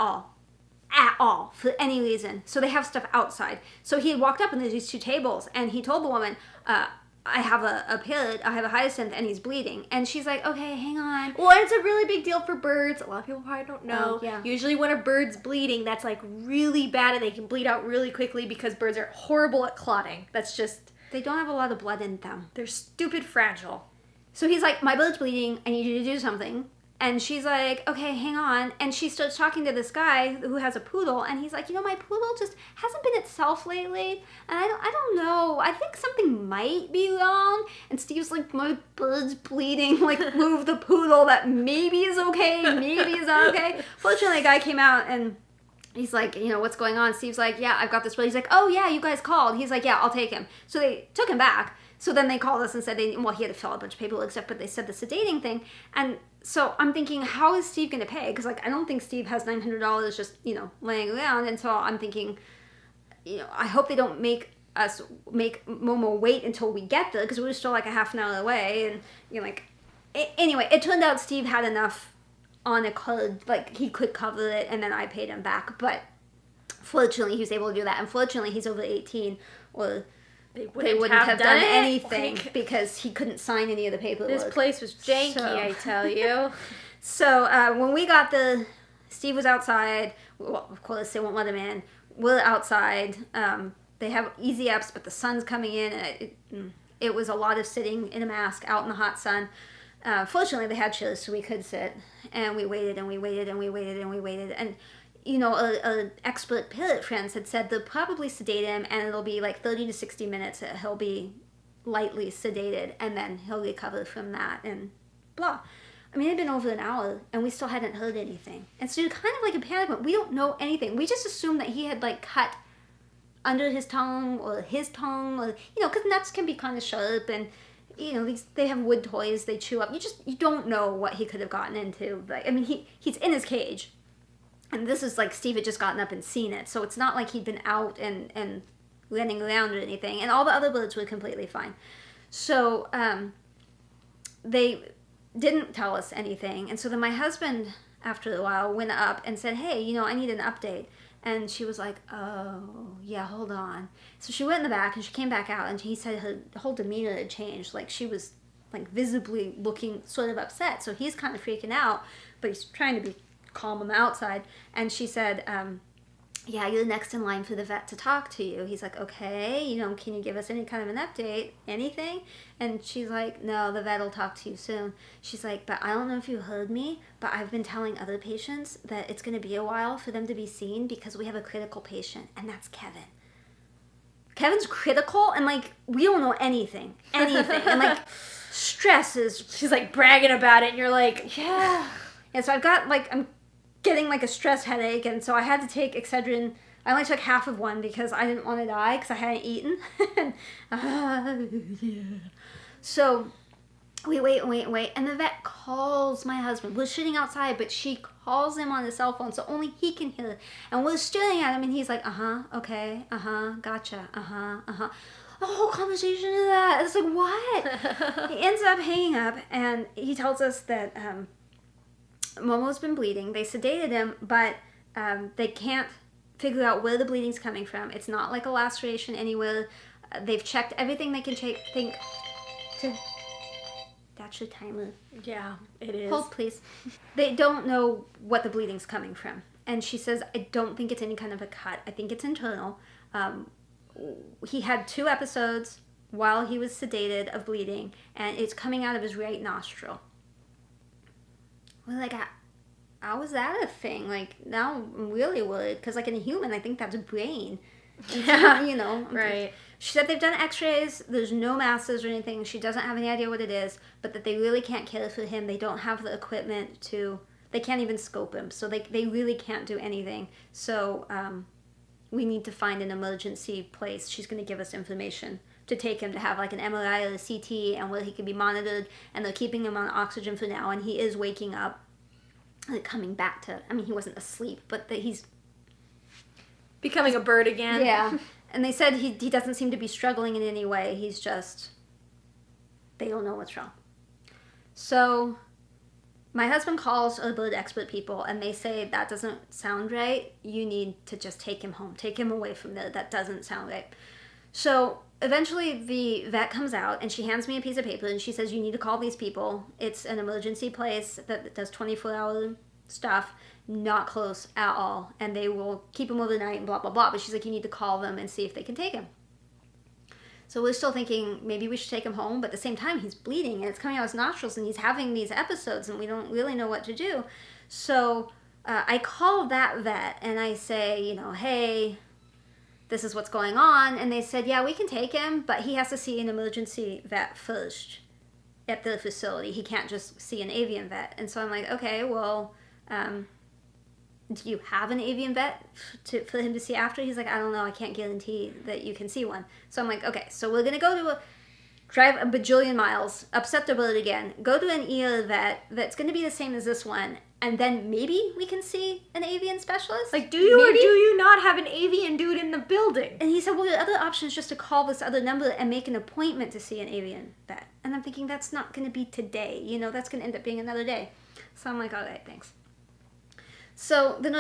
all, for any reason. So they have stuff outside. So he had walked up, and there's these two tables, and he told the woman, I have a parrot, I have a hyacinth, and he's bleeding. And she's like, okay, hang on. Well, it's a really big deal for birds. A lot of people probably don't know. Yeah. Usually when a bird's bleeding, that's, like, really bad, and they can bleed out really quickly because birds are horrible at clotting. That's just... They don't have a lot of blood in them. They're stupid fragile. So he's like, my bird's bleeding, I need you to do something. And she's like, okay, hang on. And she starts talking to this guy who has a poodle. And he's like, my poodle just hasn't been itself lately. And I don't know. I think something might be wrong. And Steve's like, my bird's bleeding. Like, move the poodle. That maybe is okay. Maybe is not okay. Fortunately, a guy came out and he's like, what's going on? Steve's like, yeah, I've got this bird. He's like, oh, yeah, you guys called. He's like, yeah, I'll take him. So they took him back. So then they called us and said he had to fill out a bunch of paperwork stuff, but they said the sedating thing. And so I'm thinking, how is Steve going to pay? Because, like, I don't think Steve has $900 just, laying around. And so I'm thinking, I hope they don't make Momo wait until we get there, because we were still, like, a half an hour away. And, anyway, it turned out Steve had enough on a card, like, he could cover it, and then I paid him back. But fortunately, he was able to do that. And fortunately, he's over 18, or... They wouldn't have done anything because he couldn't sign any of the paperwork. This place was janky, I tell you. So when we got Steve was outside. Well, of course, they won't let him in. We're outside. They have easy apps, but the sun's coming in, and it was a lot of sitting in a mask out in the hot sun. Fortunately, they had chairs, so we could sit. And we waited, and we waited, and we waited, and we waited. And an expert parrot friends had said they'll probably sedate him, and it'll be like 30 to 60 minutes. He'll be lightly sedated, and then he'll recover from that, and blah. I mean, it had been over an hour, and we still hadn't heard anything. And so you're kind of like in panic mode. We don't know anything. We just assumed that he had, like, cut under his tongue, or because nuts can be kind of sharp, and, they have wood toys they chew up. You don't know what he could have gotten into. Like, I mean, he's in his cage. And this is like Steve had just gotten up and seen it. So it's not like he'd been out and running around or anything. And all the other birds were completely fine. So they didn't tell us anything. And so then my husband, after a while, went up and said, hey, I need an update. And she was like, oh, yeah, hold on. So she went in the back and she came back out and he said her whole demeanor had changed. Like she was like visibly looking sort of upset. So he's kind of freaking out, but he's trying to be calm on the outside. And she said, yeah, you're next in line for the vet to talk to you. He's like, okay, can you give us any kind of an update? Anything? And she's like, no, the vet will talk to you soon. She's like, but I don't know if you heard me, but I've been telling other patients that it's going to be a while for them to be seen because we have a critical patient, and that's Kevin. Kevin's critical, and like, we don't know anything. And like, stress is... She's like bragging about it, and you're like, yeah. And so I've got like, I'm getting like a stress headache, and so I had to take Excedrin. I only took half of one because I didn't want to die because I hadn't eaten. Yeah. So we wait, and the vet calls my husband. We're sitting outside, but she calls him on his cell phone so only he can hear it. And we're staring at him, and he's like, okay, gotcha, the whole conversation of that. It's like, what? He ends up hanging up, and he tells us that Momo's been bleeding. They sedated him, but they can't figure out where the bleeding's coming from. It's not like a laceration anywhere. They've checked everything they can think to... That's your timer. Yeah, it is. Hold, please. They don't know what the bleeding's coming from. And she says, I don't think it's any kind of a cut. I think it's internal. He had 2 episodes while he was sedated of bleeding, and it's coming out of his right nostril. We're like, how is that a thing? Like, now I'm really worried, because like in a human, I think that's a brain. Yeah, right. She said they've done x-rays, there's no masses or anything, she doesn't have any idea what it is, but that they really can't care for him, they don't have the equipment to, they can't even scope him, so they really can't do anything. So we need to find an emergency place. She's going to give us information to take him to have like an MRI or a CT and where he can be monitored, and they're keeping him on oxygen for now, and he is waking up, like coming back to, I mean, he wasn't asleep, but that he's becoming a bird again. Yeah. And they said he doesn't seem to be struggling in any way. He's just, they don't know what's wrong. So my husband calls our bird expert people, and they say that doesn't sound right. You need to just take him home. Take him away from there. That doesn't sound right. So eventually the vet comes out, and she hands me a piece of paper, and she says, you need to call these people. It's an emergency place that does 24-hour stuff. Not close at all, and they will keep him overnight and blah blah blah, but she's like, you need to call them and see if they can take him. So we're still thinking maybe we should take him home, but at the same time he's bleeding and it's coming out his nostrils and he's having these episodes and we don't really know what to do. So I call that vet and I say, hey, this is what's going on, and they said, yeah, we can take him, but he has to see an emergency vet first at the facility. He can't just see an avian vet. And so I'm like, okay, well, do you have an avian vet for him to see after? He's like, I don't know. I can't guarantee that you can see one. So I'm like, okay, so we're going to drive a bajillion miles, upset the bird again, go to an ER vet that's going to be the same as this one, and then maybe we can see an avian specialist? Like, do you or do you not have an avian dude in the building? And he said, well, the other option is just to call this other number and make an appointment to see an avian vet. And I'm thinking, that's not going to be today. That's going to end up being another day. So I'm like, all right, thanks. So the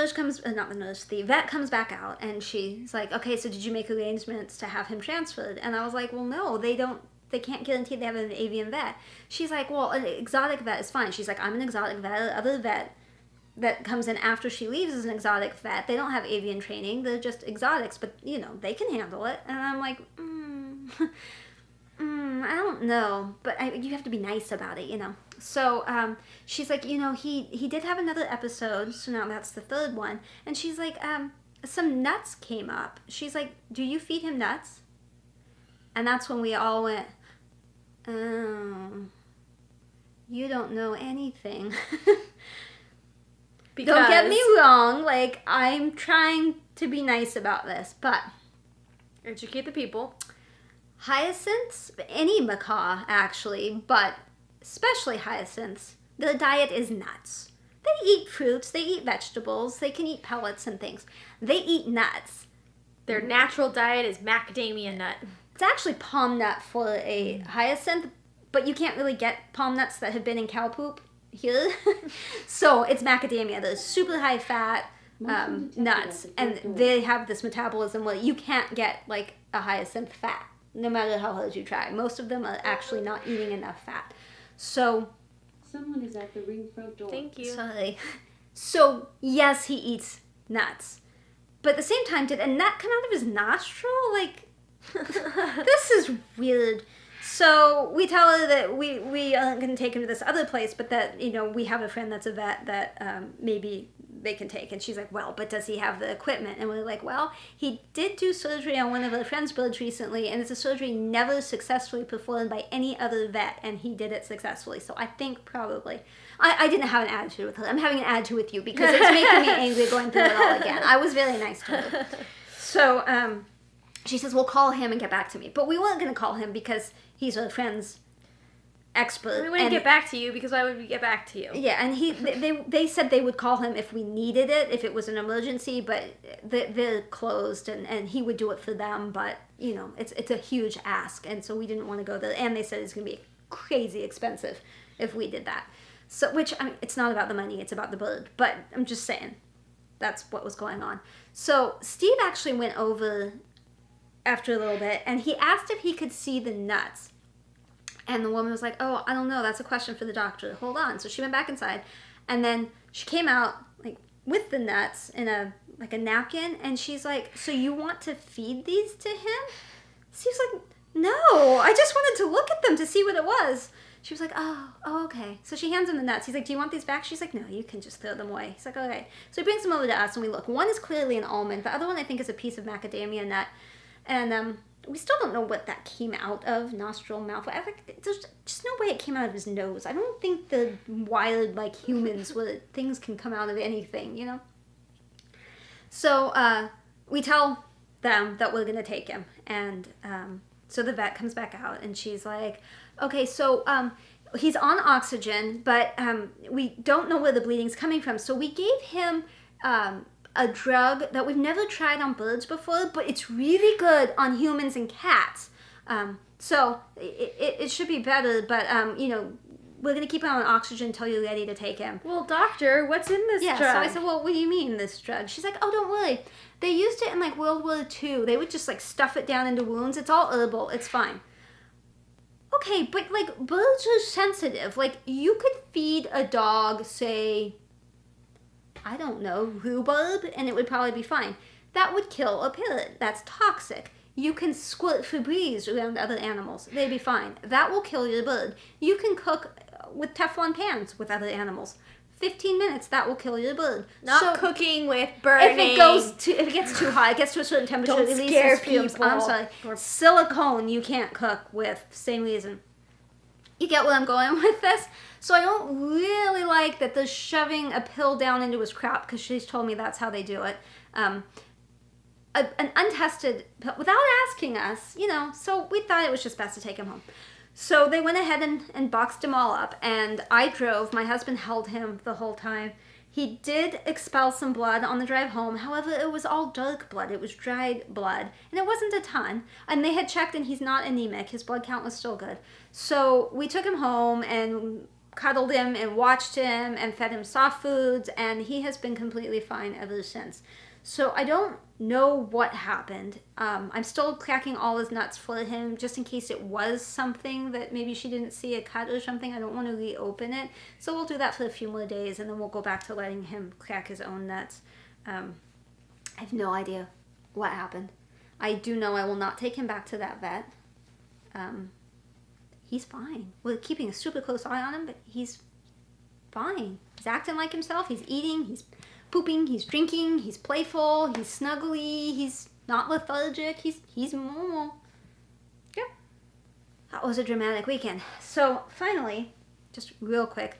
vet comes back out, and she's like, okay, so did you make arrangements to have him transferred? And I was like, well, no, they can't guarantee they have an avian vet. She's like, well, an exotic vet is fine. She's like, I'm an exotic vet. The other vet that comes in after she leaves is an exotic vet. They don't have avian training. They're just exotics, but, they can handle it. And I'm like, I don't know, but you have to be nice about it, So she's like, he did have another episode, so now that's the 3rd one. And she's like, some nuts came up. She's like, do you feed him nuts? And that's when we all went, oh, you don't know anything. Because... Don't get me wrong, like, I'm trying to be nice about this, but... Educate the people. Hyacinths, any macaw actually, but especially hyacinths, their diet is nuts. They eat fruits, they eat vegetables, they can eat pellets and things. They eat nuts. Their natural diet is macadamia nut. It's actually palm nut for a hyacinth, but you can't really get palm nuts that have been in cow poop here. So it's macadamia. They're super high fat nuts, and they have this metabolism where you can't get like a hyacinth fat, no matter how hard you try. Most of them are actually not eating enough fat. So... Someone is at the ring front door. Thank you. Sorry. So, yes, he eats nuts. But at the same time, did a nut come out of his nostril? Like, this is weird. So we tell her that we aren't going to take him to this other place, but that, you know, we have a friend that's a vet that maybe they can take. And she's like, well, but does he have the equipment? And we're like, well, he did do surgery on one of our friend's birds recently, and it's a surgery never successfully performed by any other vet, and he did it successfully. So I think probably... I didn't have an attitude with her. I'm having an attitude with you because it's making me angry going through it all again. I was very nice to her. So she says, we'll call him and get back to me. But we weren't going to call him because he's our friend's expert. We wouldn't get back to you because why would we get back to you? Yeah, and they said they would call him if we needed it, if it was an emergency, but they're closed, and he would do it for them. But, you know, it's a huge ask, and so we didn't want to go there. And they said it's going to be crazy expensive if we did that. So, which, I mean, it's not about the money, it's about the bird. But I'm just saying, that's what was going on. So Steve actually went over after a little bit, and he asked if he could see the nuts. And the woman was like, oh, I don't know, that's a question for the doctor. Hold on. So she went back inside, and then she came out, like, with the nuts in a napkin, and she's like, so you want to feed these to him? Steve's like, no, I just wanted to look at them to see what it was. She was like, oh, okay. So she hands him the nuts. He's like, do you want these back? She's like, no, you can just throw them away. He's like, all right. So he brings them over to us, and we look. One is clearly an almond. The other one, I think, is a piece of macadamia nut. And we still don't know what that came out of, nostril, mouth. There's just no way it came out of his nose. I don't think the wired, like humans, where things can come out of anything, you know? So we tell them that we're going to take him. And so the vet comes back out, and she's like, okay, so he's on oxygen, but we don't know where the bleeding's coming from. So we gave him a drug that we've never tried on birds before, but it's really good on humans and cats. So it should be better, but, you know, we're going to keep him on oxygen until you're ready to take him. Well, doctor, what's in this drug? So I said, well, what do you mean, this drug? She's like, oh, don't worry. They used it in, like, World War II. They would just, like, stuff it down into wounds. It's all herbal. It's fine. Okay, but, like, birds are sensitive. Like, you could feed a dog, say, I don't know, rhubarb, and it would probably be fine. That would kill a parrot. That's toxic. You can squirt Febreze around other animals. They'd be fine. That will kill your bird. You can cook with Teflon pans with other animals. 15 minutes, that will kill your bird. Not cooking with burning. If it gets too hot, it gets to a certain temperature, Don't it scare releases fumes. people. I'm sorry. Silicone, you can't cook with. Same reason. You get where I'm going with this? So I don't really like that they're shoving a pill down into his crop, because she's told me that's how they do it. An untested pill, without asking us, you know, so we thought it was just best to take him home. So they went ahead and boxed him all up, and I drove. My husband held him the whole time. He did expel some blood on the drive home. However, it was all dark blood. It was dried blood, and it wasn't a ton. And they had checked, and he's not anemic. His blood count was still good. So we took him home and cuddled him and watched him and fed him soft foods, and he has been completely fine ever since. So I don't know what happened. I'm still cracking all his nuts for him, just in case it was something that maybe she didn't see a cut or something. I don't want to reopen it. So we'll do that for a few more days, and then we'll go back to letting him crack his own nuts. I have no idea what happened. I do know I will not take him back to that vet. He's fine. We're keeping a super close eye on him, but he's fine. He's acting like himself. He's eating. He's pooping. He's drinking. He's playful. He's snuggly. He's not lethargic. He's normal. Yeah. That was a dramatic weekend. So finally, just real quick,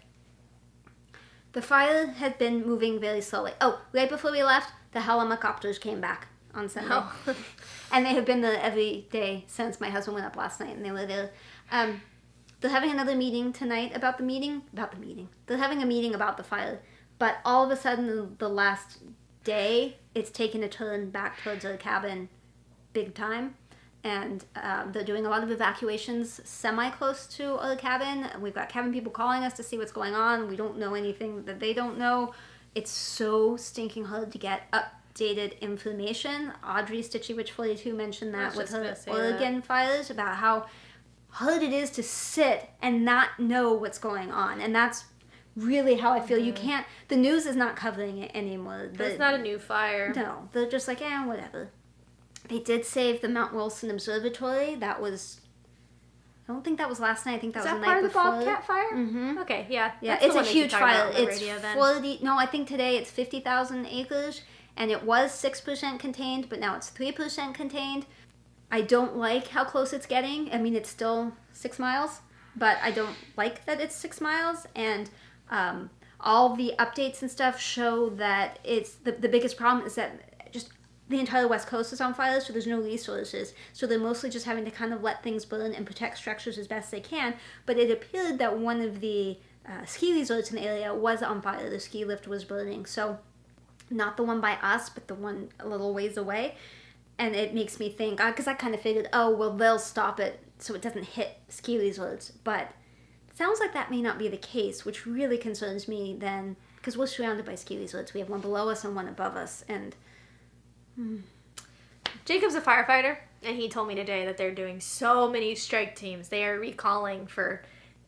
the fire had been moving very slowly. Oh, right before we left, the helicopters came back on Sunday. Oh. And they have been there every day since my husband went up last night, and they were there. They're having another meeting tonight about the meeting. They're having a meeting about the fire. But all of a sudden, the last day, it's taken a turn back towards the cabin big time. And they're doing a lot of evacuations semi-close to the cabin. We've got cabin people calling us to see what's going on. We don't know anything that they don't know. It's so stinking hard to get updated information. Audrey Stitchy Witch 42 mentioned that with her Oregon fires about how hard it is to sit and not know what's going on. And that's really how I feel. You can't, the news is not covering it anymore. It's not a new fire. No, they're just like, whatever. They did save the Mount Wilson Observatory. That was, I don't think that was last night. I think that was the night before. Is that part of the Bobcat fire? Mm-hmm. Okay, yeah. Yeah, it's a huge fire. It's 40, no, I think today it's 50,000 acres, and it was 6% contained, but now it's 3% contained. I don't like how close it's getting. I mean, it's still 6 miles, but I don't like that it's 6 miles, and all the updates and stuff show that it's, the biggest problem is that just the entire West Coast is on fire, so there's no resources. So they're mostly just having to kind of let things burn and protect structures as best they can. But it appeared that one of the ski resorts in the area was on fire. The ski lift was burning. So not the one by us, but the one a little ways away. And it makes me think, because I kind of figured, they'll stop it so it doesn't hit ski resorts. But it sounds like that may not be the case, which really concerns me then, because we're surrounded by ski resorts. We have one below us and one above us, and Jacob's a firefighter, and he told me today that they're doing so many strike teams. They are recalling for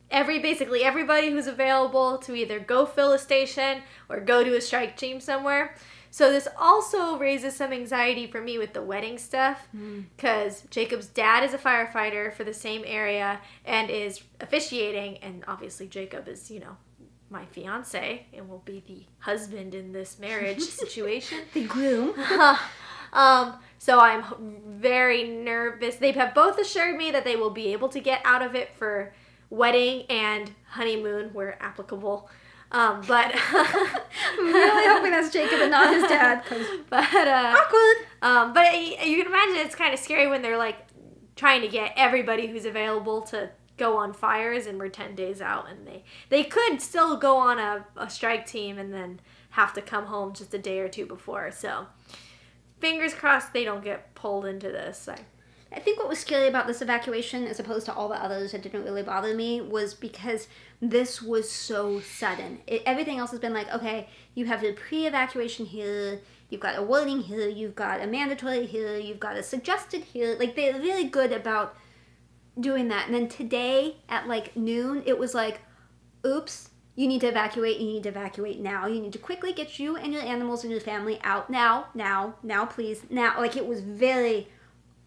basically everybody who's available to either go fill a station or go to a strike team somewhere. So this also raises some anxiety for me with the wedding stuff, because Jacob's dad is a firefighter for the same area and is officiating, and obviously Jacob is, my fiance and will be the husband in this marriage situation. The groom. So I'm very nervous. They have both assured me that they will be able to get out of it for wedding and honeymoon where applicable. But I'm really hoping that's Jacob and not his dad. Awkward. But you can imagine it's kind of scary when they're like trying to get everybody who's available to go on fires, and we're 10 days out, and they could still go on a strike team and then have to come home just a day or two before. So fingers crossed they don't get pulled into this. I think what was scary about this evacuation, as opposed to all the others that didn't really bother me, was because this was so sudden. Everything else has been like, okay, you have the pre-evacuation here, you've got a warning here, you've got a mandatory here, you've got a suggested here. Like, they're really good about doing that. And then today at like noon, it was like, oops, you need to evacuate now. You need to quickly get you and your animals and your family out now, please, now. Like, it was very,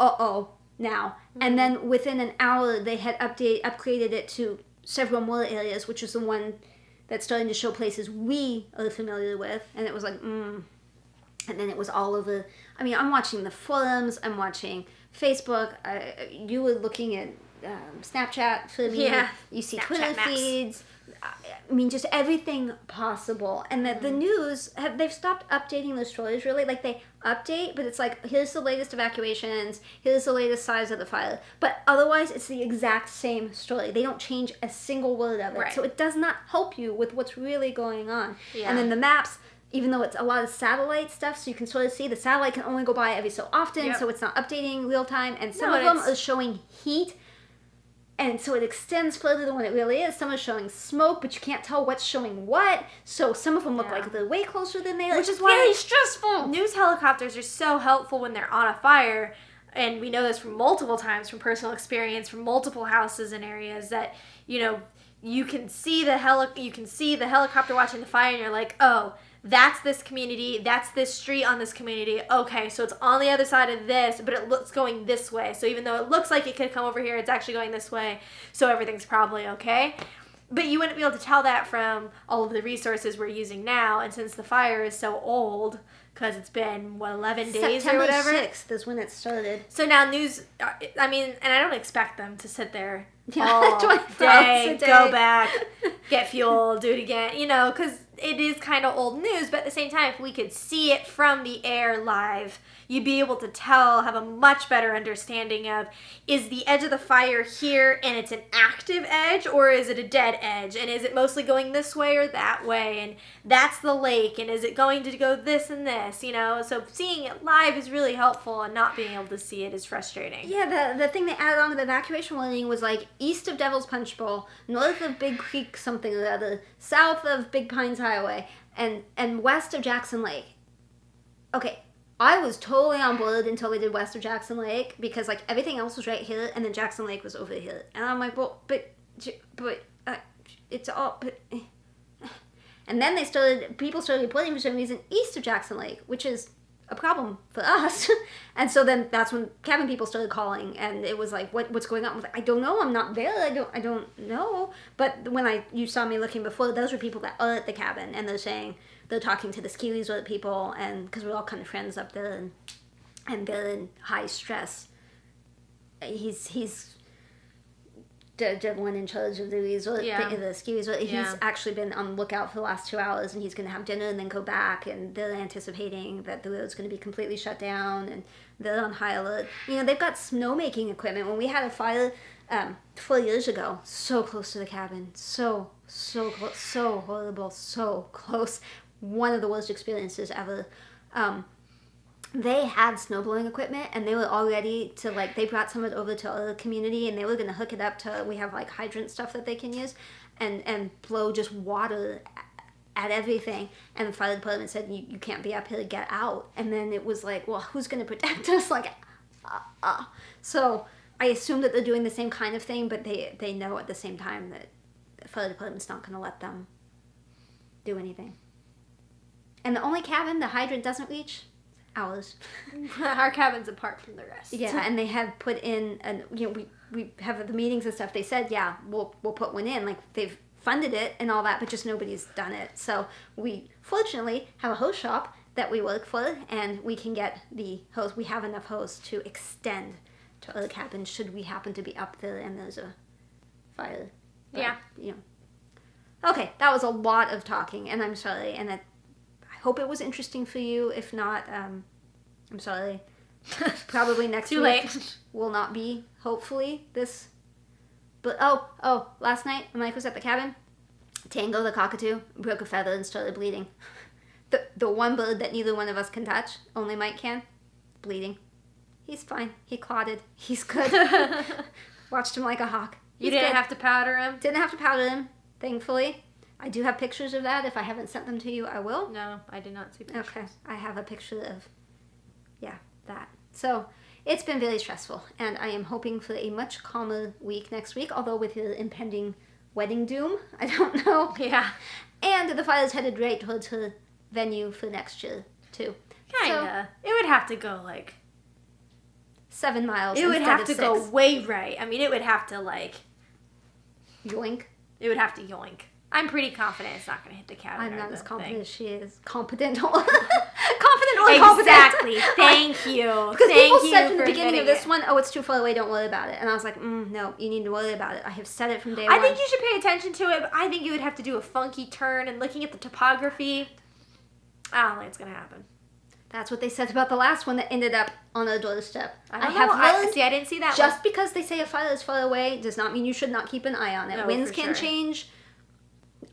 now. Mm-hmm. And then within an hour, they had upgraded it to several more areas, which is the one that's starting to show places we are familiar with. And it was like, And then it was all over. I mean, I'm watching the forums, I'm watching Facebook. You were looking at Snapchat for me. Yeah. You see Snapchat Twitter maps. feeds. I mean, just everything possible. And that the news, they've stopped updating the stories, really. Like, they update, but it's like, here's the latest evacuations, here's the latest size of the fire. But otherwise, it's the exact same story. They don't change a single word of it. Right. So it does not help you with what's really going on. Yeah. And then the maps, even though it's a lot of satellite stuff, so you can sort of see the satellite can only go by every so often, so it's not updating real time. And some of them are showing heat, and so it extends further than what it really is. Some are showing smoke, but you can't tell what's showing what. So some of them look like they're way closer than they are. Which is why very stressful. News helicopters are so helpful when they're on a fire, and we know this from multiple times from personal experience from multiple houses and areas that you can see the helicopter watching the fire, and you're like, oh, that's this community, that's this street on this community. Okay, so it's on the other side of this, but it looks going this way. So even though it looks like it could come over here, it's actually going this way. So everything's probably okay. But you wouldn't be able to tell that from all of the resources we're using now. And since the fire is so old, because it's been, 11 days September or whatever? 6th is when it started. So now news, I mean, and I don't expect them to sit there all 24 hours day, a day. go back, get fuel, do it again, because it is kind of old news, but at the same time, if we could see it from the air live, you'd be able to have a much better understanding of, is the edge of the fire here and it's an active edge, or is it a dead edge? And is it mostly going this way or that way? And that's the lake, and is it going to go this and this, So seeing it live is really helpful, and not being able to see it is frustrating. Yeah, the thing they added on to the evacuation warning was like east of Devil's Punch Bowl, north of Big Creek something or other, south of Big Pines Highway, and west of Jackson Lake. Okay, I was totally on board until they did west of Jackson Lake, because like everything else was right here and then Jackson Lake was over here. And I'm like, well, but it's all, but... And then people started reporting for some reason east of Jackson Lake, which is a problem for us. And so then that's when cabin people started calling, and it was like, what's going on? I was like, I don't know, I'm not there, I don't know. But when you saw me looking before, those were people that are at the cabin, and they're talking to the ski resort people, and because we're all kind of friends up there, and they're in high stress. He's the one in charge of the resort, the ski resort. He's actually been on the lookout for the last 2 hours, and he's going to have dinner and then go back, and they're anticipating that the road's going to be completely shut down, and they're on high alert. They've got snowmaking equipment. When we had a fire 4 years ago, so close to the cabin, so close, so horrible, so close. One of the worst experiences ever. They had snowblowing equipment, and they were all ready to, they brought some of it over to our community, and they were going to hook it up to, we have, hydrant stuff that they can use, and blow just water at everything. And the fire department said, you can't be up here, get out. And then it was like, well, who's going to protect us? So I assume that they're doing the same kind of thing, but they know at the same time that the fire department's not going to let them do anything. And the only cabin the hydrant doesn't reach, ours. Our cabin's apart from the rest. Yeah, and they have put in, we have the meetings and stuff. They said, yeah, we'll put one in. They've funded it and all that, but just nobody's done it. So we fortunately have a hose shop that we work for, and we can get the hose. We have enough hose to extend to other cabins should we happen to be up there and there's a fire. But, Okay, that was a lot of talking, and I'm sorry, and I hope it was interesting for you. If not, I'm sorry. Probably next Too week late. will not be, hopefully, this. But, last night when Mike was at the cabin, Tango the cockatoo broke a feather and started bleeding. The one bird that neither one of us can touch, only Mike can, bleeding. He's fine. He clotted. He's good. Watched him like a hawk. You didn't have to powder him? Didn't have to powder him, thankfully. I do have pictures of that. If I haven't sent them to you, I will. No, I did not see pictures. Okay. I have a picture of, that. So, it's been very stressful, and I am hoping for a much calmer week next week, although with the impending wedding doom, I don't know. Yeah. And the fire's headed right towards her venue for next year, too. Kinda. So, it would have to go, 7 miles. It would have to 6. go way right. I mean, it would have to, yoink. It would have to yoink. I'm pretty confident it's not going to hit the cabin. I'm not as confident thing. as she is. Confident or confident. Exactly. Thank you. Because people said from the for beginning of admitting this one, it's too far away, don't worry about it. And I was like, no, you need to worry about it. I have said it from day one. I think you should pay attention to it, but I think you would have to do a funky turn, and looking at the topography, I don't think it's going to happen. That's what they said about the last one that ended up on our doorstep. I have learned. I didn't see that just one. Because they say a fire is far away does not mean you should not keep an eye on it. No, Winds for can sure. change.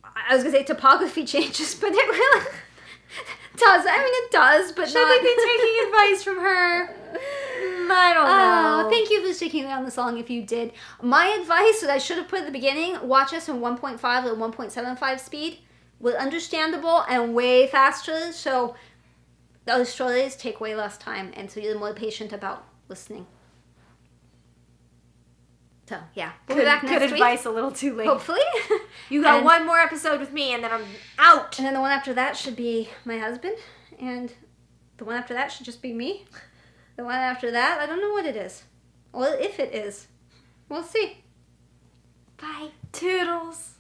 I was going to say topography changes, but it really does. I mean, it does, but Should not... we be taking advice from her? I don't know. Oh, thank you for sticking around this long if you did. My advice that I should have put at the beginning, watch us in 1.5 or 1.75 speed. We're understandable and way faster, so those stories take way less time, and so you're more patient about listening. So, yeah. We'll be back next Good week. advice a little too late. Hopefully. You got And- one more episode with me, and then I'm out. And then the one after that should be my husband, and the one after that should just be me. The one after that, I don't know what it is. Or if it is. We'll see. Bye. Toodles.